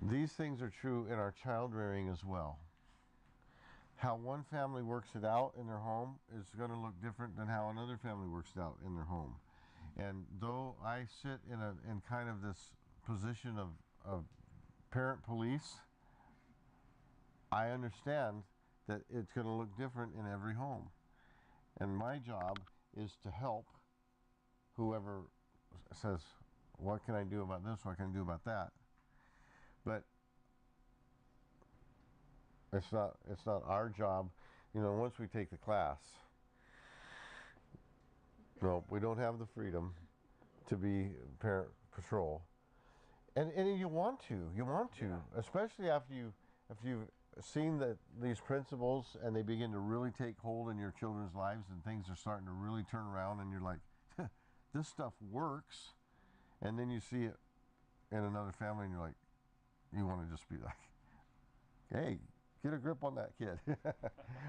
these things are true in our child rearing as well. how one family works it out in their home is going to look different than how another family works it out in their home. And though I sit in kind of this position of parent police, I understand that it's going to look different in every home. And my job is to help whoever says, what can I do about this? What can I do about that? But it's not our job. You know, once we take the class, no, we don't have the freedom to be parent patrol. And you want to, especially after you've seen these principles and they begin to really take hold in your children's lives and things are starting to really turn around and you're like, this stuff works. And then you see it in another family and you're like, you want to just be like, hey, get a grip on that kid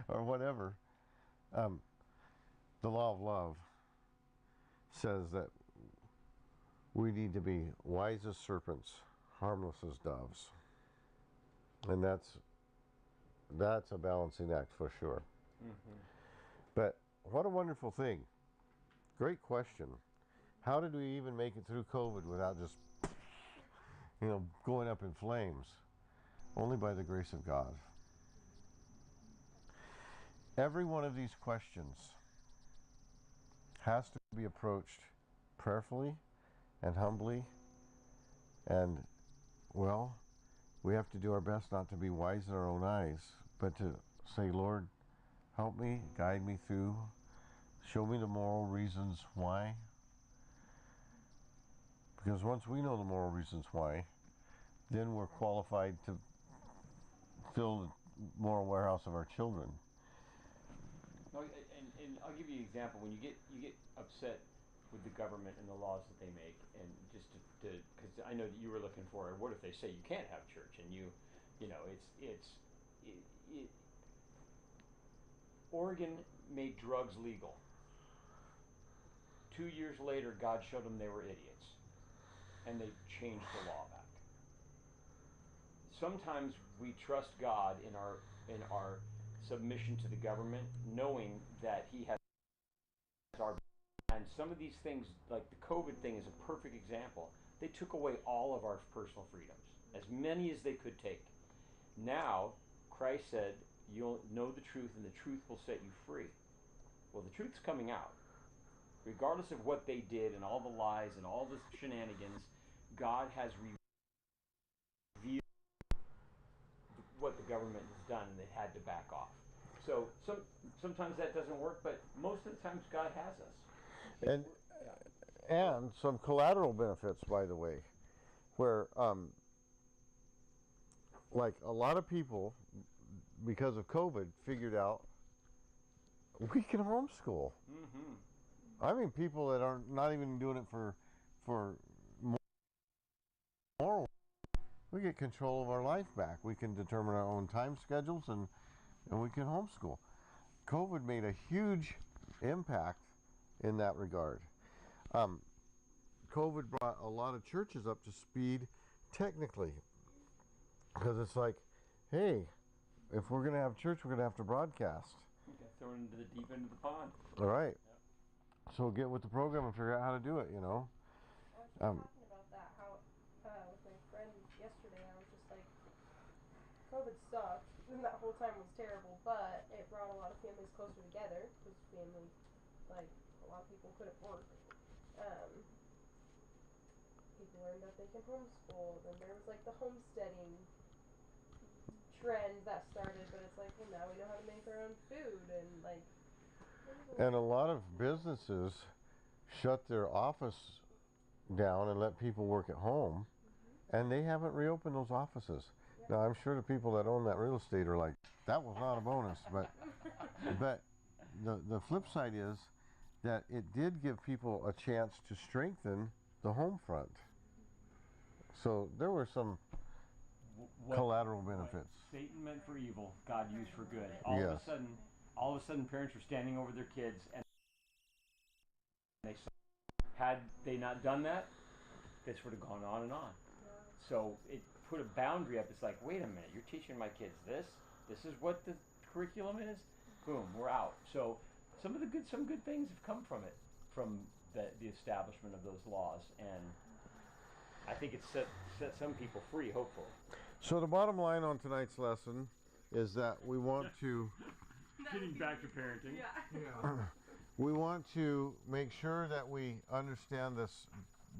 or whatever. The law of love says that we need to be wise as serpents, harmless as doves. And that's a balancing act for sure. Mm-hmm. But what a wonderful thing. Great question. How did we even make it through COVID without just, going up in flames? Only by the grace of God. Every one of these questions has to be approached prayerfully and humbly, and we have to do our best not to be wise in our own eyes, but to say, Lord, help me, guide me through, show me the moral reasons why. Because once we know the moral reasons why, then we're qualified to fill the moral warehouse of our children. No, and I'll give you an example. When you get upset with the government and the laws that they make, and just to because I know that you were looking for, what if they say you can't have church, and Oregon made drugs legal. 2 years later, God showed them they were idiots, and they changed the law back. Sometimes we trust God in our submission to the government, knowing that He has our. And some of these things, like the COVID thing, is a perfect example. They took away all of our personal freedoms, as many as they could take. Now, Christ said, "You'll know the truth, and the truth will set you free." Well, the truth's coming out. Regardless of what they did and all the lies and all the shenanigans, God has revealed what the government has done, and they had to back off. So sometimes that doesn't work, but most of the times God has us. And some collateral benefits, by the way, where like a lot of people, because of COVID, figured out we can homeschool. Mm-hmm. I mean, people that are not even doing it for moral. We get control of our life back. We can determine our own time schedules, and we can homeschool. COVID made a huge impact in that regard. COVID brought a lot of churches up to speed technically, because it's like, hey, if we're going to have church, we're going to have to broadcast. You got thrown into the deep end of the pond. All right. Yep. So get with the program and figure out how to do it, I was just talking about that, how with my friend yesterday, I was just like, COVID sucked, and that whole time was terrible, but it brought a lot of families closer together, because family, like, a lot of people couldn't work. People learned that they can homeschool, and there was like the homesteading trend that started, but it's like, well, now we know how to make our own food, and like. And a lot of businesses shut their office down and let people work at home, and they haven't reopened those offices. Yep. Now, I'm sure the people that own that real estate are like, that was not a bonus, but the flip side is that it did give people a chance to strengthen the home front. So there were some collateral benefits. What Satan meant for evil, God used for good. Yes. All of a sudden, parents were standing over their kids, and they saw. Had they not done that, this would have gone on and on. Yeah. So it put a boundary up. It's like, wait a minute, you're teaching my kids this? This is what the curriculum is, boom, we're out. So some good things have come from it, from the establishment of those laws, and I think it's set some people free, hopefully. So the bottom line on tonight's lesson is that we want to Getting back to parenting. Yeah. we want to make sure that we understand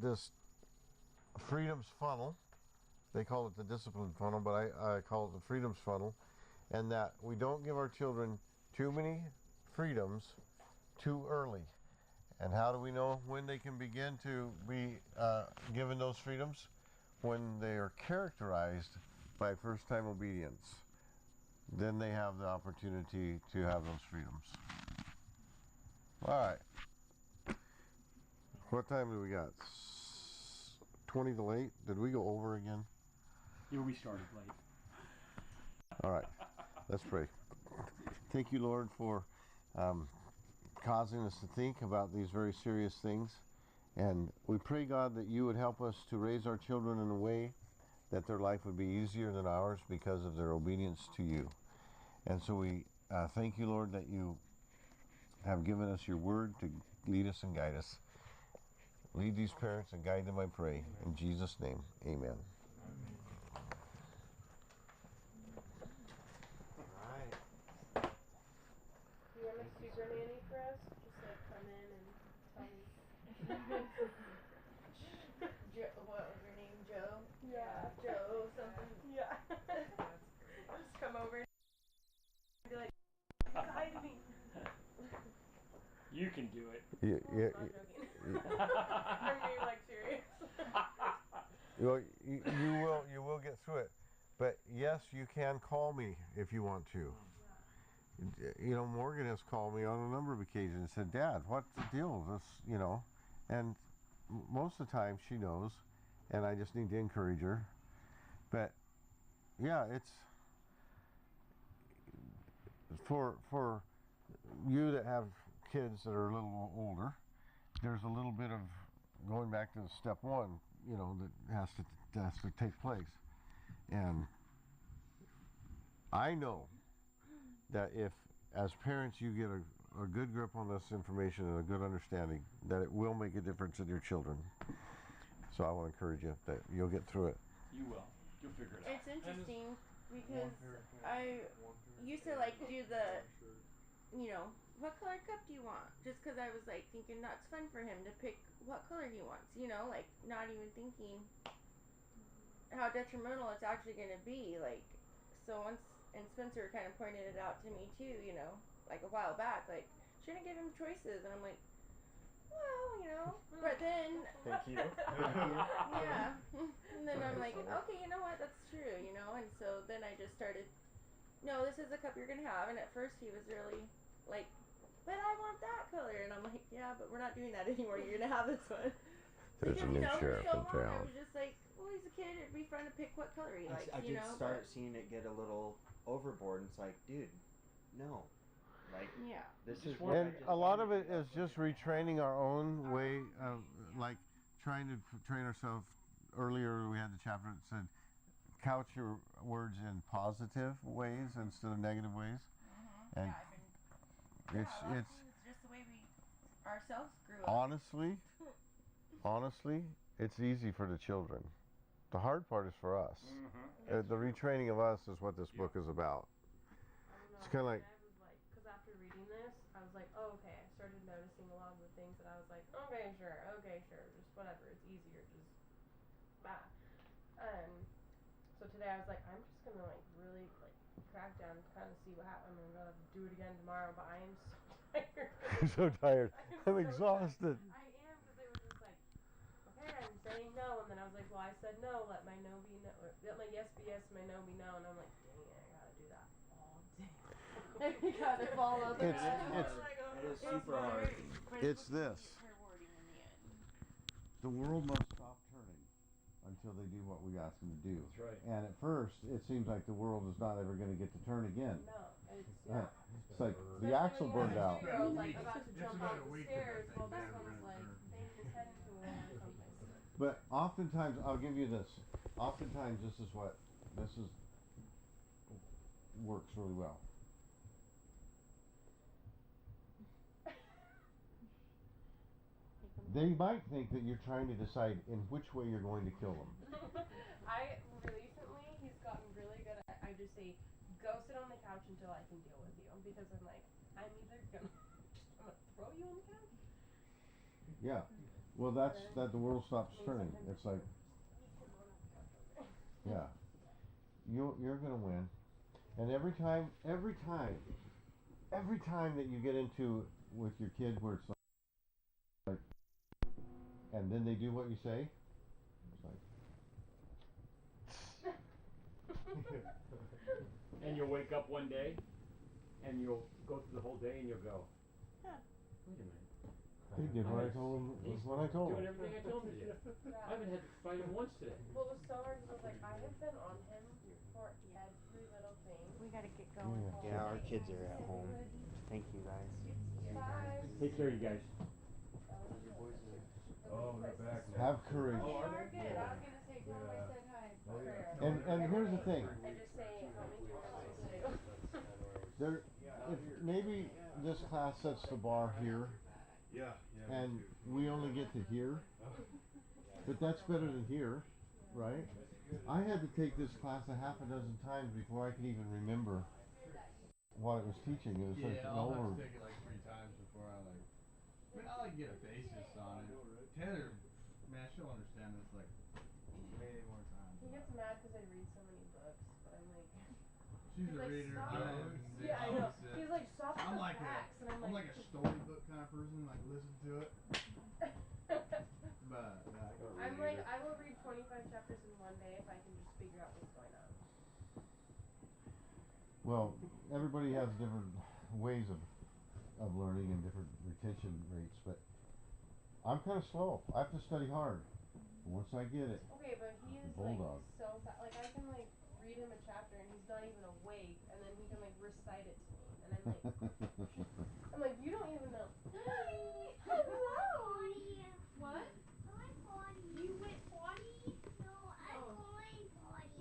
this freedoms funnel. They call it the discipline funnel, but I call it the freedoms funnel, and that we don't give our children too many freedoms too early. And how do we know when they can begin to be given those freedoms? When they are characterized by first-time obedience. Then they have the opportunity to have those freedoms. All right. What time do we got? 20 to late? Did we go over again? Yeah, we started late. All right. Let's pray. Thank you, Lord, for causing us to think about these very serious things. And we pray, God, that you would help us to raise our children in a way that their life would be easier than ours because of their obedience to you. And so we thank you, Lord, that you have given us your word to lead us and guide us. Lead these parents and guide them, I pray. In Jesus' name, amen. Alright. You want a super nanny for us? Just like come in and tell me. What was her name? Joe? Yeah. Joe something. Yeah. Just come over and be like, guide me. You can do it. Yeah, I'm not joking. I'm being like serious. Well, you will get through it. But yes, you can call me if you want to. You know, Morgan has called me on a number of occasions and said, Dad, what's the deal with this, you know? And most of the time she knows, and I just need to encourage her. But yeah, it's for you that have kids that are a little older, there's a little bit of going back to step one, you know, that has to take place. And I know that if, as parents, you get a good grip on this information and a good understanding, that it will make a difference in your children. So I want to encourage you that you'll get through it. You will. You'll figure it out. It's interesting because I used to like do the, you know, what color cup do you want? Just because I was like thinking that's fun for him to pick what color he wants, you know, like not even thinking how detrimental it's actually going to be. Like, so once, and Spencer kind of pointed it out to me too, you know, like a while back, like, shouldn't give him choices. And I'm like, well, you know, but then, Thank you. yeah. And then I'm like, okay, you know what, that's true, you know, and so then I just started, no, this is the cup you're going to have. And at first he was really like, but I want that color. And I'm like, yeah, but we're not doing that anymore. You're going to have this one. There's a new sheriff in I town. was just like, well, he's a kid. It'd be fun to pick what color he likes, I you did know. start seeing it get a little overboard, and it's like, dude, no. Like, Yeah. this is And a lot of it is just retraining our own way of, like, trying to train ourselves. Earlier we had the chapter that said, couch your words in positive ways instead of negative ways. And it's just the way we ourselves grew up. honestly, it's easy for the children. The hard part is for us. The retraining of us is what this book is about. I don't know. It's kinda like- I was like, because after reading this, I was like, oh, okay. I started noticing a lot of the things that I was like, okay, sure, just whatever. It's easier, just blah. So today I was like, I'm just gonna like really like crack down, kind of see what happens. I'm gonna do it again tomorrow, but I am so tired. I'm so tired. I'm so exhausted. I am, because it was just like, okay, I'm saying no, and then I was like, well, I said no. Let my no be no. Or, let my yes be yes, my no be no. And I'm like, dang it, I gotta do that all day. You gotta follow the It's It is super hard. It's this. Her wording in the end. The world must stop turning until they do what we ask them to do. That's right. And at first, it seems like the world is not ever going to get to turn again. No, it's Yeah. not. It's like the Especially axle when you burned have out. a 2-year-old, like It's about to jump about off a the week stairs. that Well, this they're one's gonna like turn. banging his head into a wall or something. But oftentimes, I'll give you this. Oftentimes, this is works really well. they might think that you're trying to decide in which way you're going to kill them. I recently, he's gotten really good at, I just say, go sit on the couch until I can deal with you. Because I'm like, I'm either gonna, I'm gonna throw you on the couch. Yeah. Well, that's that the world stops turning. It's like, yeah, you're gonna win. And every time that you get into with your kid where it's like, and then they do what you say, it's like, And you'll wake up one day, and you'll go through the whole day, and you'll go, Huh. wait a minute. he did what I told him. He's What I told doing him. everything I told him to do. I haven't had to fight him once today. What was so hard was like, I have been on him for every little thing. We gotta get going. Yeah. Yeah, our kids are at home. Thank you guys. Bye. Take care, you guys. Oh, they're back now. Have courage. They are good. I was gonna say, tell them I said hi. Oh, yeah. And here's the thing. And just say how many times I'm supposed to do. There, if maybe this class sets the bar here, Yeah, and we only get to here, but that's better than here, right? I had to take this class a half a dozen times before I could even remember what it was teaching. It was like Yeah, an I'll have over. to take it like 3 times before I like. I mean, I like get a basis on it. Taylor, man, she'll understand this like way more times. He gets mad because I read so many books, but I'm like, She's he's a like, reader. stop. I'm the Yeah, I know. opposite. He's like, stop I'm with like the facts, and I'm like a storybook kind of person. Like listen to it, but I'm like, I will read 25 chapters in one day if I can just figure out what's going on. Well, everybody has different ways of learning and different retention rates, but I'm kind of slow. I have to study hard. But once I get it, Okay, but he is bulldog. like so fast. Like I can like read him a chapter and he's not even awake, and then he can like recite it to me, and I'm like, you don't even know. Hello. What? You went potty?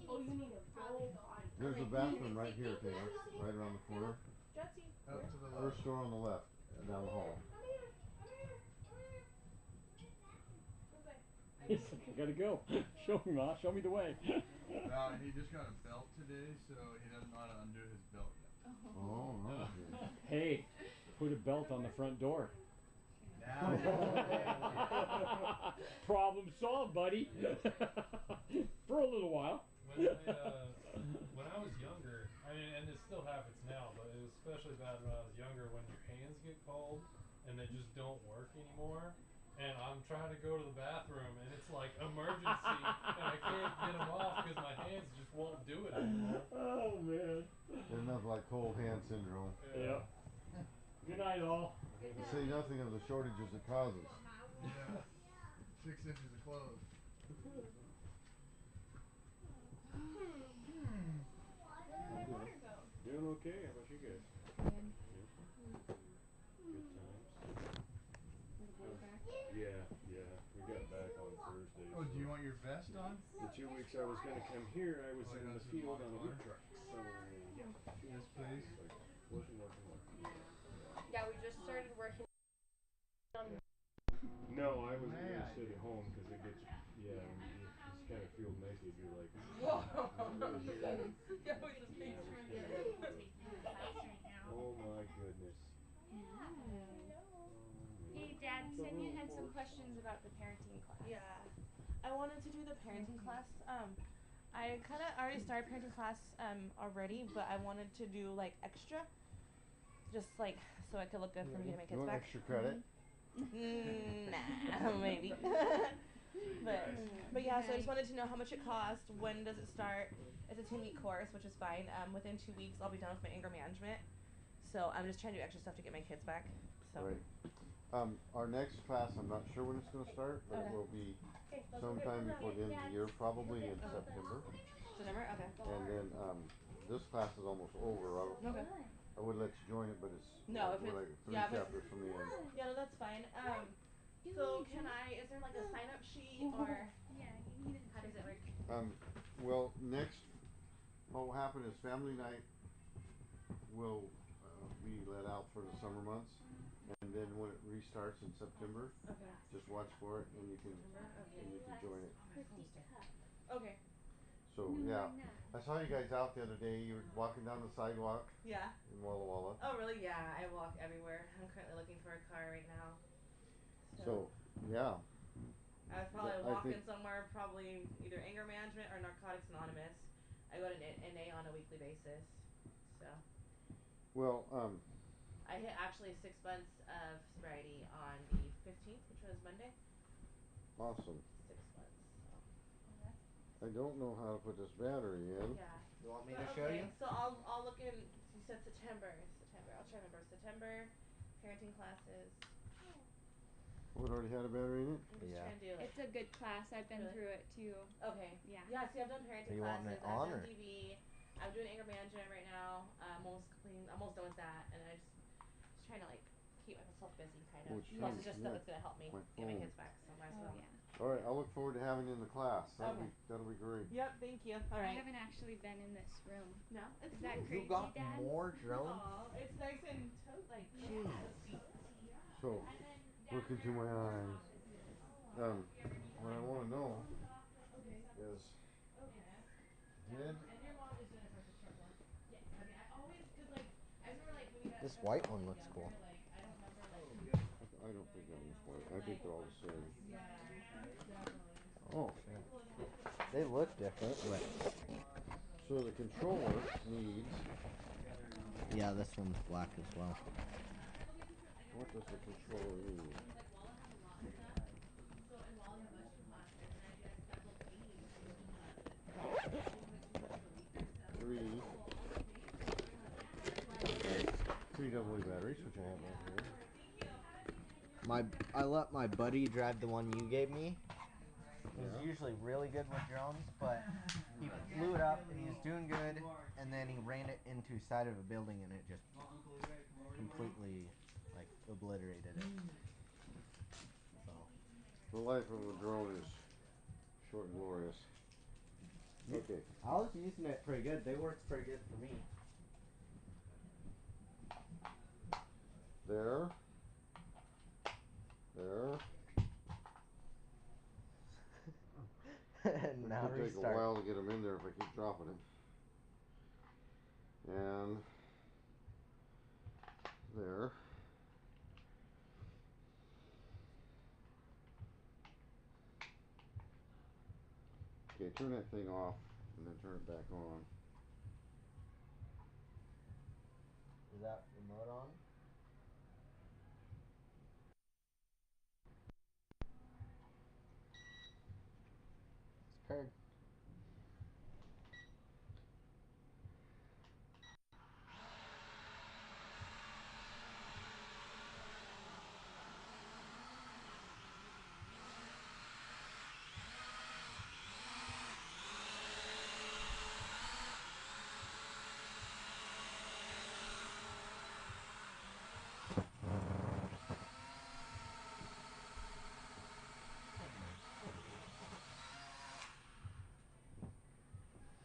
Oh, you need a full body. there's a bathroom right here, Taylor, right around the corner. Jesse, up to the First door on the left, down the hall. come here. He's like, I gotta go. Show me, Ma. Show me the way. No, and he just got a belt today, so he doesn't know how to undo his belt yet. Oh, no. Hey, put a belt on the front door. Now, Problem solved, buddy. For a little while. When I was younger, I mean, and it still happens now, but it was especially bad when I was younger when your hands get cold and they just don't work anymore. And I'm trying to go to the bathroom and it's like emergency and I can't get them off because my hands just won't do it anymore. Oh man. There's nothing like cold hand syndrome. Yeah. Good night, all. To say nothing of the shortages it causes. yeah, 6 inches of clothes. Doing okay. How about you guys? Good times. Yeah. We got back on Thursday. Oh, do so you want your vest on? the 2 weeks I was gonna come here, I was Oh, in yeah, the that's field what on a mine wood are. truck. So yeah. Yes, please. Working. Yeah, we just started working on. No, I was Man. gonna sit at home because it gets you just kind of feel naked. You're like, oh my goodness. Hey, Dad, Senya had some questions about the parenting class. Yeah, I wanted to do the parenting class. I kind of already started parenting class already, but I wanted to do like extra, just like so I could look good for me to make You kids want back. extra credit? Nah, maybe. but yeah, so I just wanted to know how much it cost. When does it start? It's a 2-week course, which is fine. Within 2 weeks, I'll be done with my anger management. So I'm just trying to do extra stuff to get my kids back. So. Right. Our next class, I'm not sure when it's going to start, but it Okay. will be sometime before the end of the year, probably in September. September? Okay. And then this class is almost over. Okay. I would let you join it, but it's No, if we're it's- like 3 yeah, but- chapters from the end. Yeah, no, that's fine. So can I? Is there like a sign up sheet or how does it work? Well, next, what will happen is family night will be let out for the summer months, and then when it restarts in September, Okay. just watch for it, and you can join it. Okay. So yeah, I saw you guys out the other day. You were walking down the sidewalk Yeah. in Walla Walla. Oh, really? Yeah, I walk everywhere. I'm currently looking for a car right now. So yeah. I was probably I walking think- somewhere, probably either anger management or Narcotics Anonymous. I go to NA on a weekly basis. So Well, I hit actually 6 months of sobriety on the 15th, which was Monday. awesome. 6 months. I don't know how to put this battery in. Yeah. You want me But to show okay, you? so I'll look in. You said September. I'll try to remember September. Parenting classes. What, already had a battery in it? I'm just Yeah. trying to do It's a good class. I've been Really? through it too. Okay. Yeah. Yeah, see I've done parenting You want classes, it I've on, done or? DV, I'm doing anger management right now. I'm almost done with that, and I just trying to like keep myself busy kind of. Which Plus one? it's just Yeah. stuff that's gonna help me My get my phone. kids back, so might as Oh well. yeah. All right, I'll look forward to having you in the class. Okay. That'll be great. Yep, thank you. I Alright. haven't actually been in this room. No? It's Is that nice. crazy, You got Dad? more drones? Aw, it's nice and like Jeez. So, look into my eyes. What I want to know is, did This white one looks cool. I don't think that was white. I think they're all the same. Oh shit. They look different, but So the controller needs. yeah, this one's black as well. What does the controller need? Three AA batteries, which I have right here. I let my buddy drive the one you gave me. He's Yeah. usually really good with drones, but he blew it up and he was doing good, and then he ran it into side of a building and it just completely like obliterated it. So The life of a drone is short and glorious. Okay. I was using it pretty good. They worked pretty good for me. There. There. And now It'll take a restart. while to get them in there if I keep dropping it. And there. Okay, turn that thing off and then turn it back on. Is that remote on? It's paired.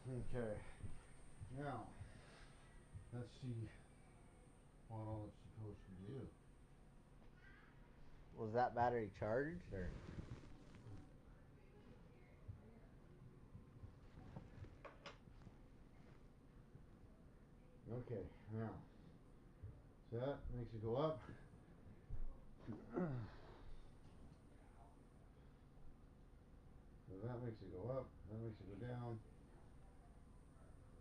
Okay. Now, let's see what all it's supposed to do. Was that battery charged or? Okay, now. So that makes it go up. So that makes it go up, that makes it go down.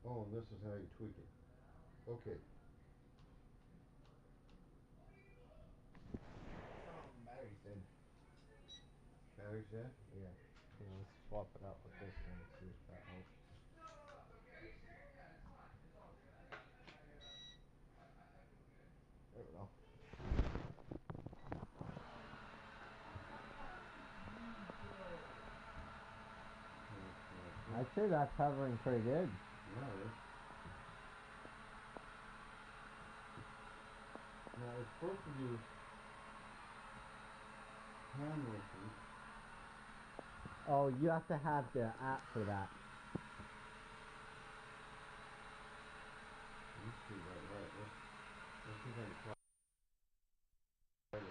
Oh, and this is how you tweak it. Okay. Battery's dead. Battery's dead? Yeah. Yeah, let's swap it out with this one and see if that helps. There we go. I'd say that's hovering pretty good. Yeah, it is. Now it's supposed to do hand motion. Oh, you have to have the app for that. Let's see, right. Let's see if I can try it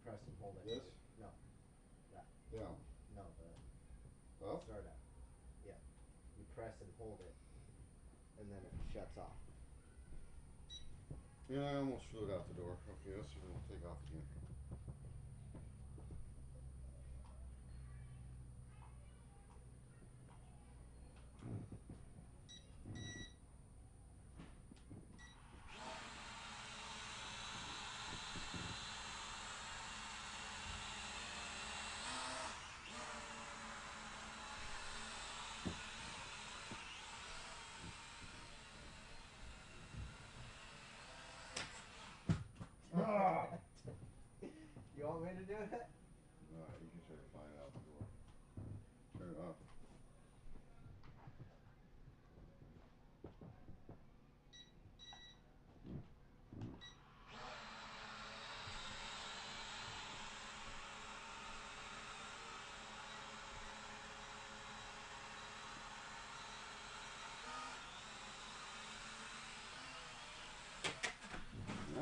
press and hold it. This? No. Down. No, the Up? start up. Yeah. You press and hold it, and then it shuts off. Yeah, I almost flew it out the door. Okay, let's see if it'll take off again. You want me to do it? Alright, you can try to find out the door. Turn it off.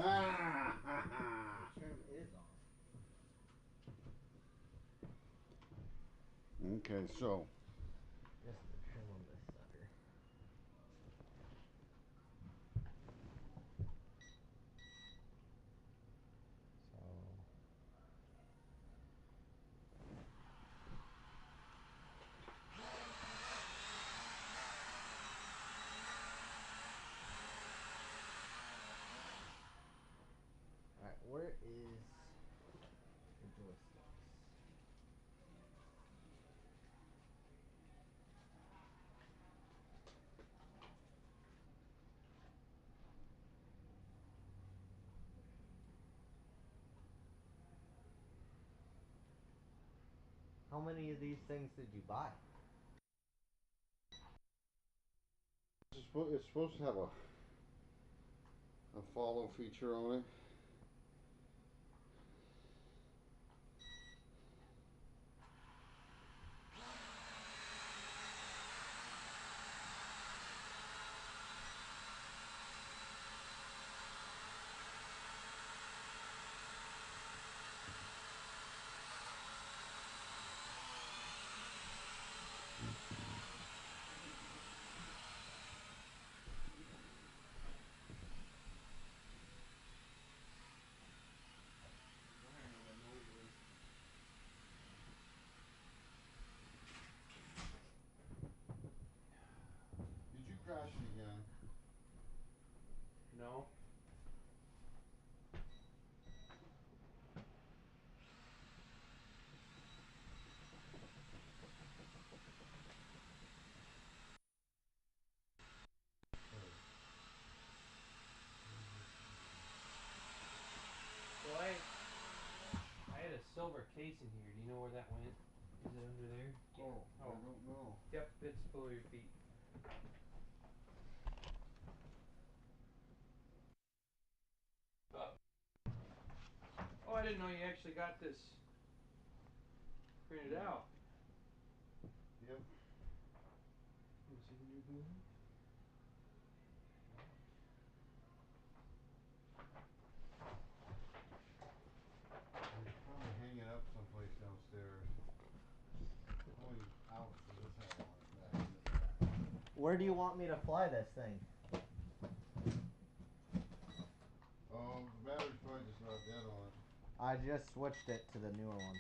Ah! Trim is off. Okay, so Just the trim on this sucker. So. Alright, where is the joysticks? How many of these things did you buy? it's supposed to have a follow feature on it. Did you crash it again? No. So I had a silver case in here. Do you know where that went? Is it under there? Oh, I don't know. Yep, it's below your feet. Oh, I didn't know you actually got this printed out. Yep. Is it in your building? Probably hang it up someplace downstairs. How many outs does this have on it back in this back? Where do you want me to fly this thing? The battery's probably just about dead on it. I just switched it to the newer one.